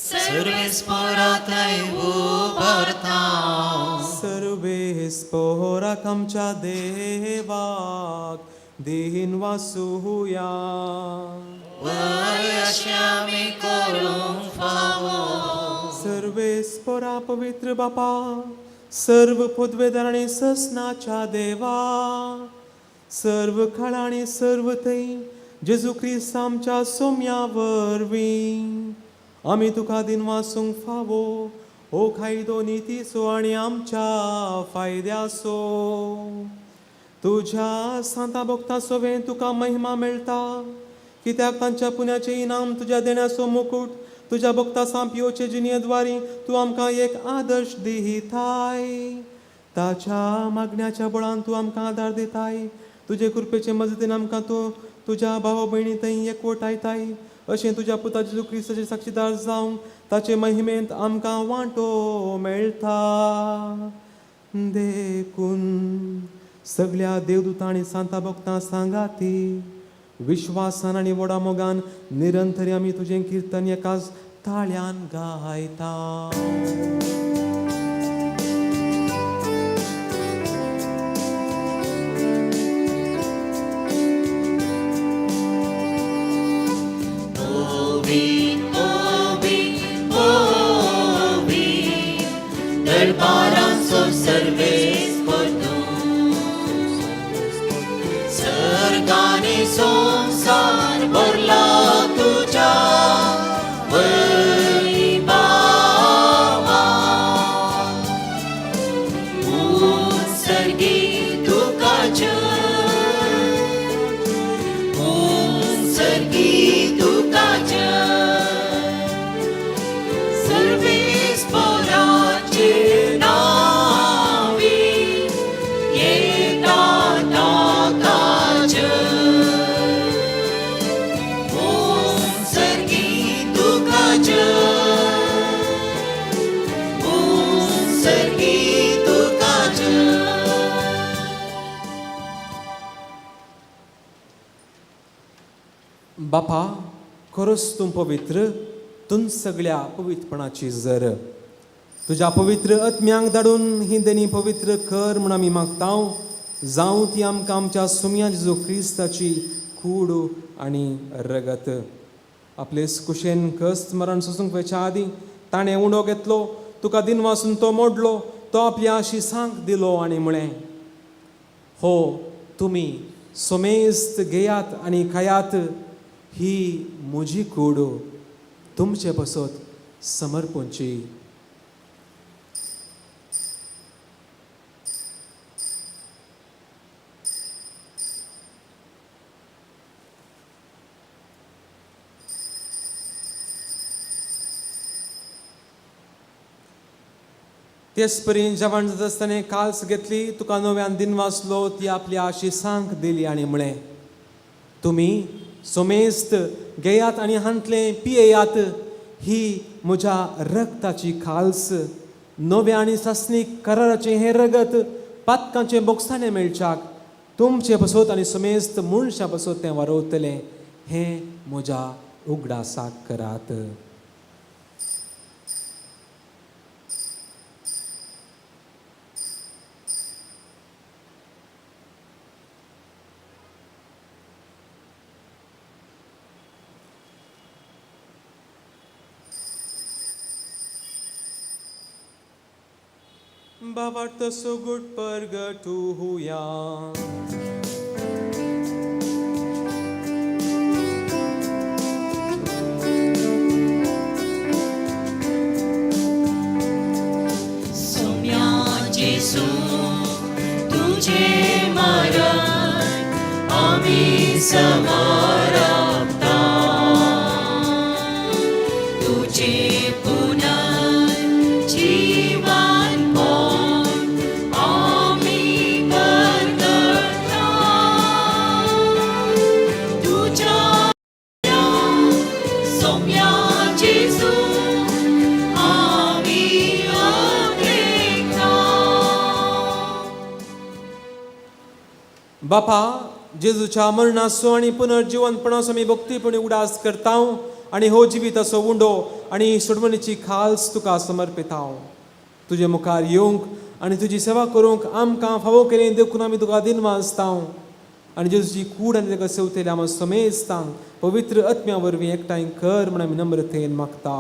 [SPEAKER 1] सर्वेस्परांतय उबारता.
[SPEAKER 4] सर्वेस्पराक आमच्या देवाक दिन वासुया.
[SPEAKER 1] वय अशें आमी करूंक फावो.
[SPEAKER 4] सर्वेस्परा पवित्र बापा, सर्व पदवेदार आनी ससनाच्या देवा, सर्व काळ आनी सर्व थंय जेजू क्रिस्त आमच्या सोम्या वरवीं आमी तुका दिन वासूंक फावो. हो खायदो नितीचो आनी आमच्या फायद्याचो. तुझ्या सांता भक्ता सोवें तुका महिमा मेळटा, कित्याक तांच्या पुण्याचें इनाम तुज्या देण्याचो मुकुट तुज्या भक्ता सांपियोचे जिणेद्वारी तूं आमकां एक आदर्श दिताय. ताच्या मागण्याच्या बळान तूं आमकां आदार दिताय. तुजे कृपेचे मजतीन आमकां तूं तुज्या भावा भयणी थंय एकवटायताय. अशें तुज्या पुता जेजू क्रिस्ताचे साक्षीदार जावंक ताचे महिमेंत आमकां वांटो मेळटा. देखून सगळ्या देवदूतां आनी सांता भक्तां सांगाती विश्वासान आनी व्हडा मोगान निरंतर आमी तुजें किर्तन एकाच ताळ्यान गायता.
[SPEAKER 1] दरबारांचो सर्वेस्पर तूं. सर्गांनी संसार भरला तुज्या वैभवान. उत्सर्गी तुका जय. उत्सर्गी तुका जय. सर्वेस्पराचे नावी येता ताका जय. उत्सर्गी तुका जय. उत्सर्गी तुका जय.
[SPEAKER 4] बापा, खरोच तूं पवित्र, तूं सगळ्या पवित्रपणाची जर. तुज्या पवित्र आत्म्यांक धाडून ही देणी पवित्र कर म्हूण आमी मागतांव. जावं ती आमकां आमच्या सुम्या जेजू क्रिस्ताची कूड आनी रगत. आपले कुशेन कस्त मरण सोसूंक वयच्या आदीं ताणें उंडो घेतलो, तुका दिन वासून तो मोडलो, तो आपल्या आशिसांक दिलो आनी म्हळें, हो तुमी सोमेस्त घेयात आनी खायात, ही म्हजी कूड तुमचे बसत समर्पणची. तेच परी जेवण जाता आसतना काल्स घेतली, तुका नव्यान दिन वाचलो, ती आपल्या आशिसांक दिली आनी म्हळें, तुमी सोमेस्त घेयात आनी हांतले पियेयात, ही म्हज्या रक्ताची खाल्स. नव्या आनी सासणीक कराराचें हें रगत पातकांचे बोगसाणे मेळच्याक तुमचे बसत आनी सोमेस्त मनशां बसत तें वारोवतलें. हें म्हज्या उगडासाक करात. Bavart so good purgatoria.
[SPEAKER 1] Saumya जेजू तुझे मरण आमी समरता. तुझे पुनर्जीवन आमी करता. तुझ्या सोम्या जेजू
[SPEAKER 4] बापा, जेजूच्या मरणाचो आनी पुनर्जिवनपणाचो आमी भक्तीपणी उडास करता आनी हो जिविताचो उंडो आनी सोडमणीची खाल्स तुका समर्पिता. तुजे मुखार येवंक आनी तुजी सेवा करूंक आमकां फावो केलें देखून आमी तुका दिनवाजता. आनी जेजूची कूड आनी ताका सेवतले आमी समेजता. पवित्र आत्म्या वरवीं एकठांय कर म्हण आमी नम्रतेन मागता.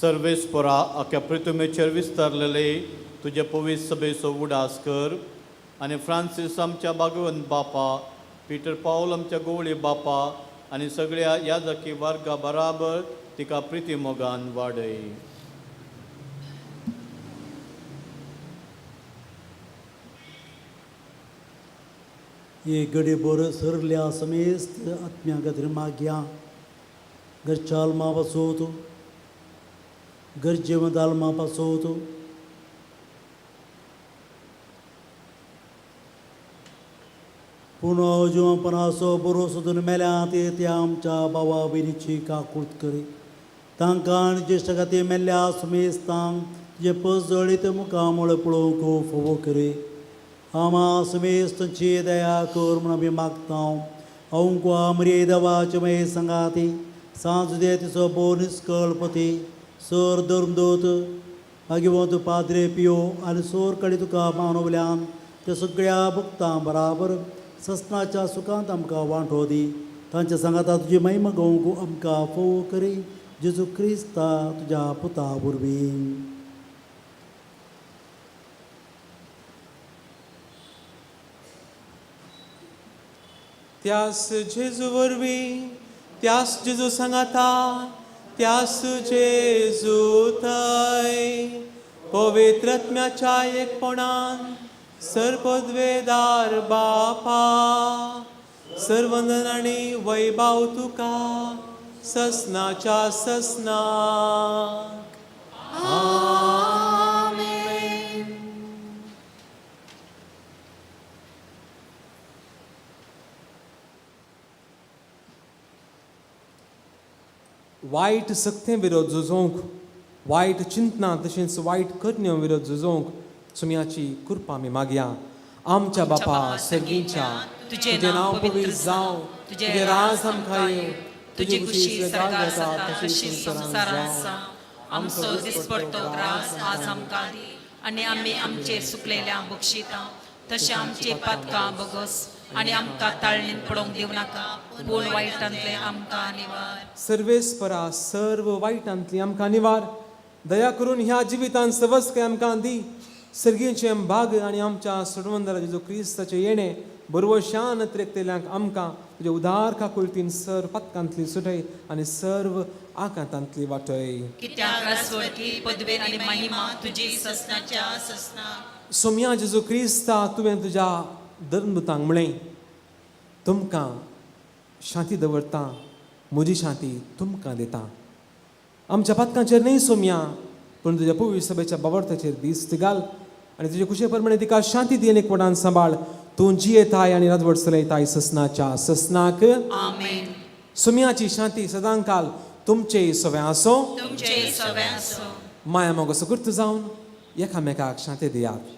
[SPEAKER 9] सर्वेस्परा आख्या पृथ्वीचेर विस्तारलेले तुजे पवित्र सभेचो उडास कर आनी फ्रांसीस आमच्या भागवंत बापा, पिटर पाऊल आमच्या गोवळी बापा आनी सगळ्या याजकी वर्गा बराबर तिका प्रिती मोगान वाडय.
[SPEAKER 10] ये गडे बोर सरल्या समेस्त आत्म्या गद्र माग्या घर चाल मा बसोतो घर जेवदाल मा बसोतो पुन्हा जेव्हा पणासो बरो सोदून मेल्या ते आमच्या बाबा बहिणीची काकूट करे. तांकां आनी ज्येश्ठ खातीर मेल्ल्या समेस्तांक जे पसजळीत मुखामळ पळोवंक फोवो करे. आमा समेस्तांची दया कर म्हूण आमी मागता. अवंको आमरे देवाचे मये संगाती सांज दे तिचो बोर निस्कळपती सर धर्मदूत भाग्यवंत पाद्रे पियो आनी सोर कडे तुका मानवल्यान त्या सगळ्या भक्तां बराबर ससनाच्या सुखांत आमकां वांटो दी. तांच्या सांगाता तुजी महिमा गोवंक आमकां फोव करी. जेजू क्रिस्ता तुज्या पुता वरवीं.
[SPEAKER 4] त्यास जेजू वरवीं, त्यास जेजू सांगाता, त्यास जेजू थंय पवित्र आत्म्याच्या एकपणान सर्पद्वेदार बापा सर्वंदन आनी वैभव तुका ससनाच्या ससनाक. वायट सक्ते विरोध झुजोवंक, वायट चिंतना तशेंच वायट करण्यो विरोध झुजोवंक सुमयाची कृपा आमी मागया. आमच्या बापा सर्गीच्या तुजें नांव पवित्र जावं, तुजें राज आमकां येवं, तुजी खुशी स्वर्गार जाता तशी संवसारांत आसा.
[SPEAKER 2] आमचो दिसपडटो ग्रास आज आमकां दी आनी आमी आमचेर सुकलेल्या बक्षिता तशें आमची पातकां बगस आनी आमकां ताळणेन पडोवंक दिवं नाका, पूण वायटांतले आमकां निवार.
[SPEAKER 4] सर्वेस्परा सर्व वायटांतली आमकां निवार. दया करून ह्या जिवितांत सवस्के आमकां दी. सर्गीचे भाग आनी आमच्या सोडवंदरा जेजू क्रिस्ताचे येणे बरोवशान त्रेकतेल्यांक आमकां तुजे उदार काकुळतीन सर्व पातकांतली सुटय आनी सर्व आकांतांतली वाटय.
[SPEAKER 2] कित्याक आसवडकी पदवेन आनी महिमा तुजी ससनाच्या ससना.
[SPEAKER 4] सोम्या जेजू क्रिस्ता तुवें तुज्या धर्मदुतांक म्हळें, तुमकां शांती दवरता, म्हजी शांती तुमकां दिता. आमच्या पातकांचेर न्हय सोम्या, पूण तुज्या पवित्र सभेच्या बाबर्थाचेर दिश्ट घाल आनी तुजे कुशे प्रमाणे तिका शांती दी आनी एकवटान सांबाळ. तूं जियेताय आनी राजवट चलयताय ससनाच्या ससनाक.
[SPEAKER 2] आमेन.
[SPEAKER 4] सोम्याची शांती सदांकाल तुमचे सवे आसो.
[SPEAKER 2] तुमचे सवे आसो.
[SPEAKER 4] माया मोग सुकृत जावन एकामेकाक शांती दियात.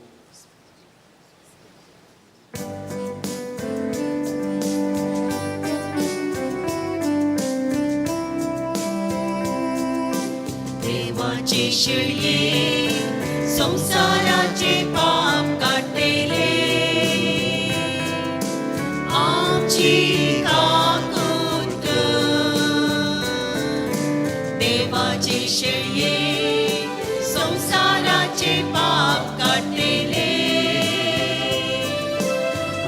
[SPEAKER 1] देवाचे शिळये संसाराचे पाप काटेले, आमची काकूत कर. देवाचे शिळये संसाराचे पाप काटेले,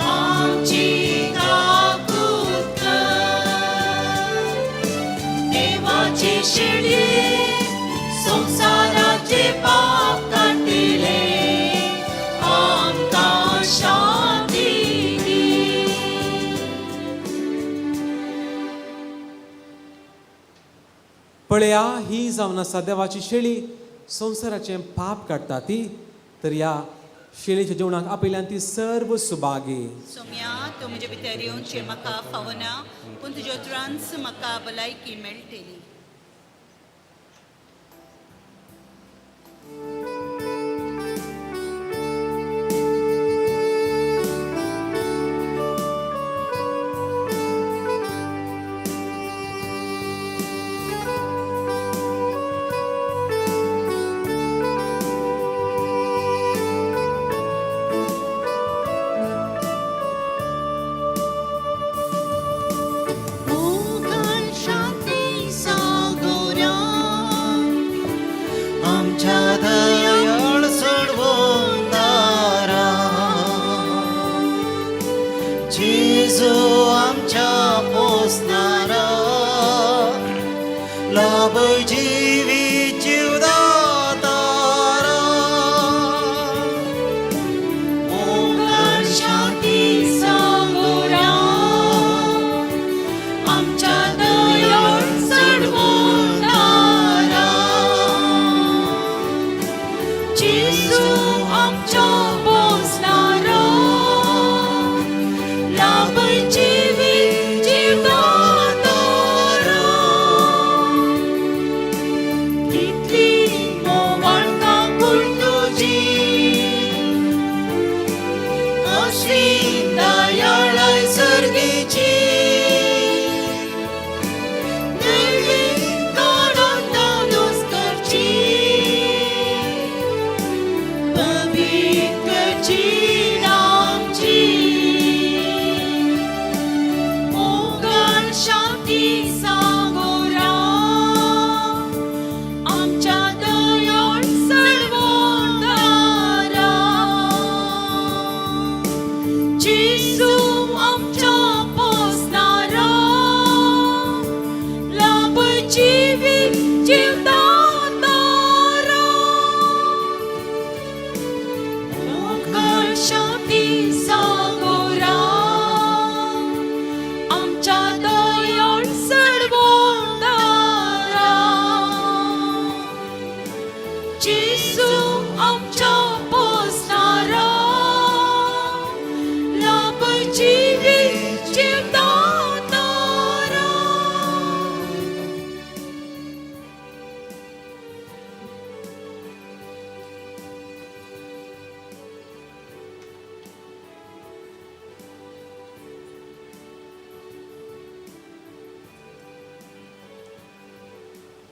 [SPEAKER 1] आमची काकूत कर. देवाचे शिळये संसाराचे पाप काटिले, आमकां शांती दी.
[SPEAKER 4] पळया, ही जावन आसा देवाची शेळी संवसाराचें पाप काडटा ती. तर ह्या शेळीच्या जेवणाक आपयल्यान ती सर्व सुभागी.
[SPEAKER 1] सोम्या, तूं म्हजे भितर येवचें म्हाका फावना, पूण तुज्या उतरांच म्हाका भलायकी मेळटली.
[SPEAKER 3] आशीन दयाळाय सर्गीची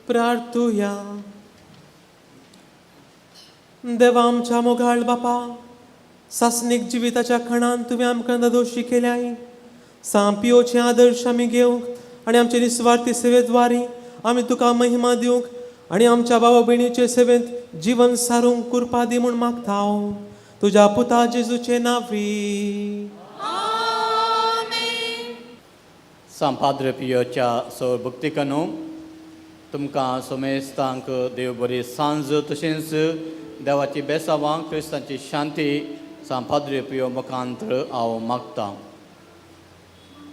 [SPEAKER 4] प्रार्थूया. देवा आमच्या मोगाळ बापा, सासनीक जिविताच्या खणान तुवें आमकां दोशी केल्याय. सांपियोचे आदर्श आमी घेवंक आनी आमचे निस्वार्थी सेवेद्वारी आमी तुका महिमा दिवंक आनी आमच्या भावा भयणीचे सेवेंत जीवन सारूंक कृपा दी म्हूण मागता हांव तुज्या पुता जेजूचे नांवी.
[SPEAKER 9] सांपाद्र पियोच्या सौर भक्तिकानो तुमकां सोमेस्तांक देव बरी सांज तशेंच देवाची बेसावां क्रिस्तांची शांती सांपाद्र पियो मुखांतर हांव मागतां.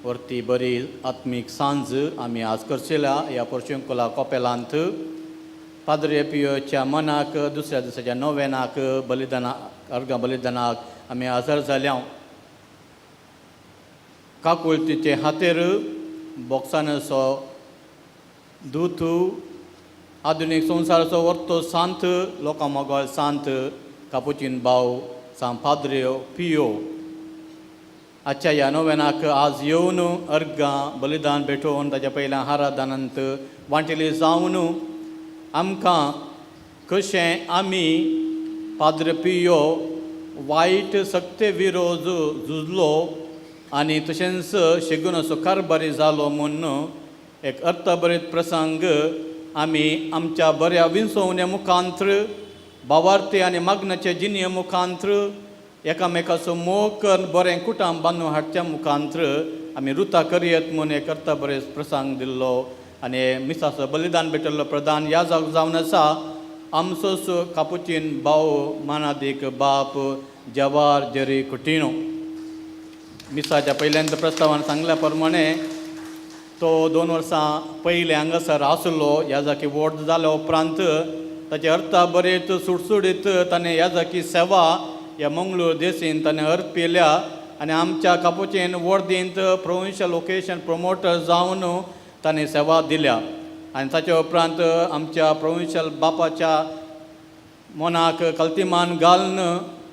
[SPEAKER 9] वरती बरी आत्मीक सांज आमी आज करचेल्या ह्या पोर्शुंकुला कोपेलांत पाद्रे पियोच्या मनाक दुसऱ्या दिसाच्या नोवेनाक बलिदानाक अर्घ बलिदानाक आमी हजर जाल्या. काकुळतीचे हातेर बॉक्सानसो दूत आधुनीक संवसाराचो वर्तो सांत लोकां मोगोळ सांत कापुचीन भाव सांपाद्रे पियो आजच्या ह्या नोवेनाक आज येवन अर्गां बलिदान भेटोवन ताच्या पयल्या आराधनांत वांटेली जावन आमकां कशें आमी पाद्र पियो वायट सक्ते विरोध झुजलो आनी तशेंच शेगून असो कारबारी जालो म्हूण एक अर्थभरीत प्रसंग आमी आमच्या बऱ्या विंसवण्या मुखांतर भावार्थी आनी मागनाचे जिणे मुखांतर एकामेकाचो मोग करून बरें कुटांब बांदून हाडच्या मुखांतर आमी रुतां करयत म्हूण एक अर्थभरीत प्रसंग दिल्लो आनी मिसाचो बलिदान भेटल्लो प्रधान ह्या जावन आसा आमचोच कापुचीन भाव मानादीक बाप जवार जेरी कुटिनो. मिसाच्या पयल्यांदा प्रस्तावान सांगल्या प्रमाणे तो 2 वर्सां पयलीं हांगासर आसलो. ह्या जागी वोट जाल्या उपरांत ताचे अर्था बरेत सुटसुडीत ताणें ह्या जागी सेवा ह्या मंगळूर देसीन ताणें अर्पिल्या आनी आमच्या कापुचेन वर्दींत प्रोविन्शियल लोकेशन प्रमोटर जावन ताणें सेवा दिल्या. आनी ताच्या उपरांत आमच्या प्रोविन्शियल बापाच्या मनाक कल्तिमान घालून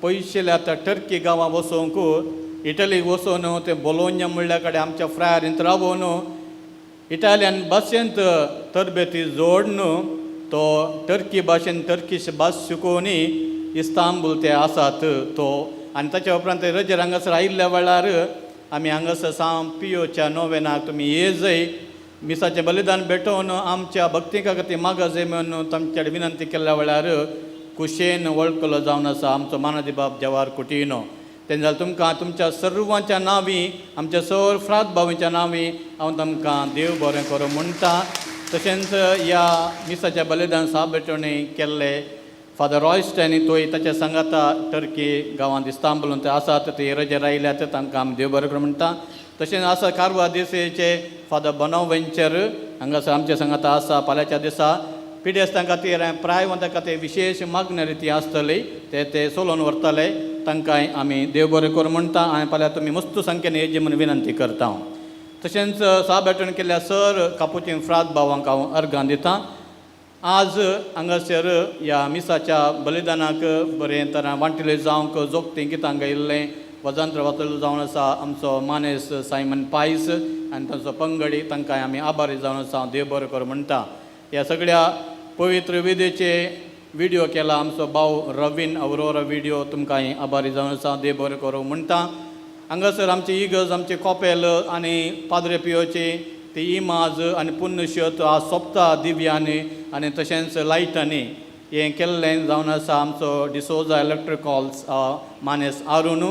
[SPEAKER 9] पयशेल्या त्या टर्की गांवां वचोंक इटलीक वचून ते बोलोन्या म्हणल्या कडेन आमच्या फ्रायरींत रावून इटालियन भाशेंत तरबेती जोडून तो टर्की भाशेन टर्कीश भास शिकोवन इस्तांबूल ते आसात तो. आनी ताच्या उपरांत रजर हांगासर आयिल्ल्या वेळार आमी हांगासर सांपियोच्या नोवेनाक तुमी येजय मिसाचें बलिदान भेटोवन आमच्या भक्तिका खातीर मागजय म्हणून तांचे कडेन विनंती केल्ल्या वेळार कुशेन वळखलो जावन आसा आमचो मानादी बाब जवार कुटिनो. तेन्ना जाल्यार तुमकां तुमच्या सर्वांच्या नांवी आमच्या सर फ्रात भावीच्या नांवी हांव तुमकां देव बरें करूं म्हणटा. तशेंच ह्या मिसाच्या बलिदान साबेटणी केल्ले फादर रॉयस्टॅनी तोय ताच्या सांगाता टर्की गांवांत इस्तांबूल ते आसात ते रजर आयल्यात तांकां आमी देव बरें करूं म्हणटा. तशेंच आसा कारवार देसेचे फादर बनोवेंचर हांगासर आमच्या सांगाता आसा. फाल्यांच्या दिसा पिडेस्तां खातीर प्रायवंतां खातीर विशेश मागणी रिती आसतली ते सोलोवन व्हरतले. तांकांय आमी देव बरें करूं म्हणटा आनी फाल्यां तुमी मस्त संख्येन येजी म्हूण विनंती करता. तशेंच साबेटण केल्ल्या सर कापुचीन फ्रात भावांक हांव अर्गां दितां. आज हांगासर ह्या मिसाच्या बलिदानाक बरें तरां वांटिलें जावंक जोगतीं गितां गायिल्लें वजंत्र वाचलो जावन आसा आमचो मानेस सायमन पायस आनी तांचो पंगडी तांकां आमी आभारी जावन आसा देव बरें कर म्हणटा. ह्या सगळ्या पवित्र विधेचे व्हिडिओ केला आमचो भाव रवीन अवरोरा व्हिडिओ तुमकां आभारी जावन आसा देव बरें करूं म्हणटा. हांगासर आमची इगज आमचे कॉपेल आनी पाद्रे पियोचे ती इमाज आनी पुण्यशत आज सोंपता दिव्यांनी आनी तशेंच लायटांनी हें केल्लें जावन आसा आमचो डिसोजा इलेक्ट्रिकॉल्स मानेस आरुण.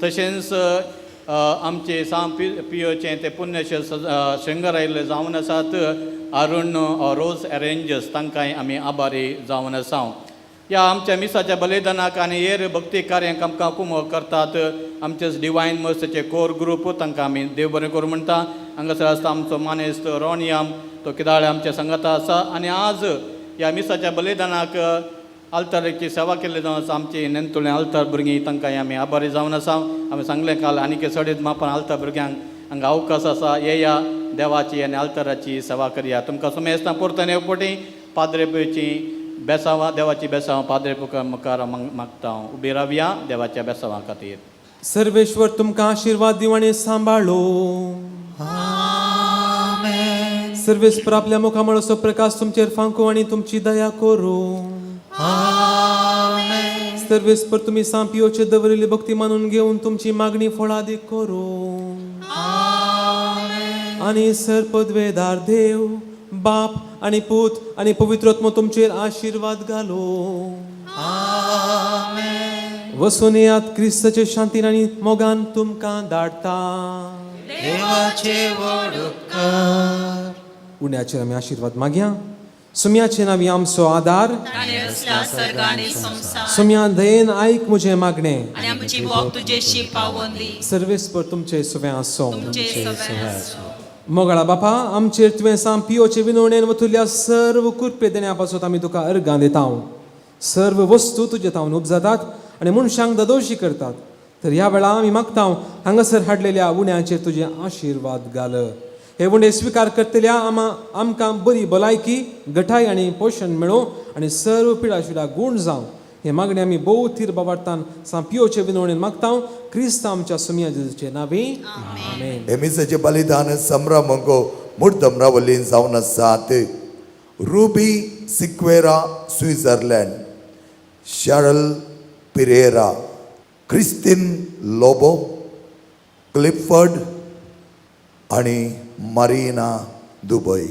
[SPEAKER 9] तशेंच आमचे साम पियोचे ते पुण्यशत शंगर आयिल्ले जावन आसात अरुण रोज अरेंजर्स तांकांय आमी आभारी जावन आसा. ह्या आमच्या मिसाच्या बलिदानाक आनी हेर भक्ती कार्यांक आमकां कुमो करतात आमचे डिवायन मर्सीचे कोर ग्रूप तांकां आमी देव बरें करूं म्हणटा. हांगासर आसता आमचो मानेस्त रोनियाम तो किदाळे आमच्या संगता आसा. आनी आज ह्या मिसाच्या बलिदानाक आल्ताराची सेवा केल्ली जावन आसा आमची नेंतुळें आल्तार भुरगीं तांकांय आमी आभारी जावन आसा. आमी सांगलें काल आनीक सडीत मापान आल्तार भुरग्यांक हांगा अवकाश आसा येया देवाची आनी आल्ताराची सेवा करया. तुमकां सुमेस्तां परतून येवपटी पाद्रेपची बेसांवां देवाची बेसांवां पाद्रे मुखार मागता. उबी रावया देवाच्या बेसांवां खातीर.
[SPEAKER 4] सर्वेश्वर तुमकां आशीर्वाद दिवं आनी सांबाळो. सर्वेस्पर आपल्या मुखामळाचो प्रकाश तुमचेर फांको आनी तुमची दया करूं. सर्वेस्पर तुमी सांपियोचे दवरिल्ली भक्ती मानून घेवन तुमची मागणी फळादीक करूं. आनी सर्पद्वेदार देव बाप आनी पूत आनी पवित्रोत्म तुमचेर आशीर्वाद घालो. वसून येयात क्रिस्ताचे शांतीन आनी मोगान तुमकां धाडटा. उण्याचेर आमी आशीर्वाद मागया. सुम्याचे नांवी आमचो आदार. सुम्या दयेन आयक म्हजें मागणें
[SPEAKER 2] आनी आमची बोग तुजेशी पावंदी.
[SPEAKER 4] सर्वेस्पर तुमचे सुवें आसूं. मोगळा बापा आमचेर तुवें सांपियोचे विनवणेन वतुल्ल्या सर्व कुरपे देण्या पासून आमी तुका अर्गां दिता. सर्व वस्तू तुजे तावन उपजातात आनी मनशांक ददोशी करतात. तर ह्या वेळा आमी मागता हांगासर हाडलेल्या उण्याचेर तुजे आशीर्वाद घाल. हे उणे स्विकार करतल्या आमकां बरी भलायकी घटाय आनी पोशण मेळो आनी सर्व पिडाशिडा गूण जावं. हे मागणे आमी भोव थीर बाबार्थान सांपियोचे विनवणेन मागता. क्रिस्त आमच्या सुम्या जेजूचे नांवी आमेन.
[SPEAKER 5] एमिसाचे बलिदान संभ्रमको मुर्दम रावलीन जावन आसात. Ruby Sequeira Switzerland, Sharal Pereira, Christine Lobo, Clifford आणि मारिना दुबई.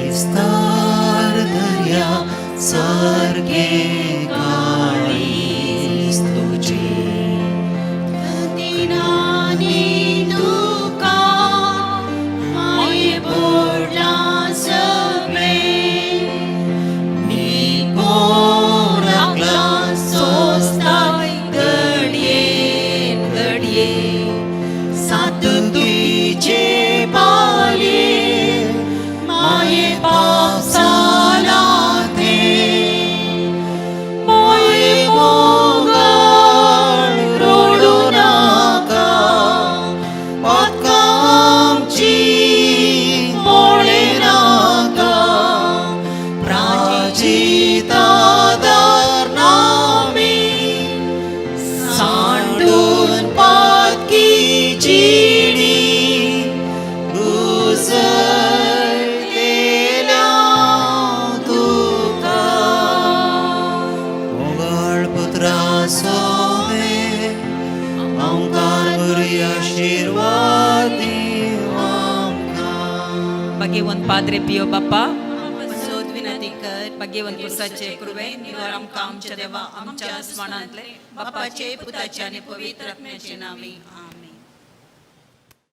[SPEAKER 3] विस्तार दर्या सारखे काळीज तुझे दिनानी तुका माये बोडला सगळे निको राखला सोस्ताय घडये घडये सात तुझे पाले माये पावसाला ते माये मोगळ रोडू नाका पातकां आमची पोळे नाका प्राचित आदार नामी सांडून पातकी चिडी
[SPEAKER 2] भगेवन पाद्रे पियो बाप्पा
[SPEAKER 1] सोद विनंती कर.
[SPEAKER 2] भगेवन कुर्साचे कृपे निवार आमकां आमच्या देवा आमच्या स्मरणांतले
[SPEAKER 1] बापाचे पुताचे आणि पवित्र आत्म्याचे नावे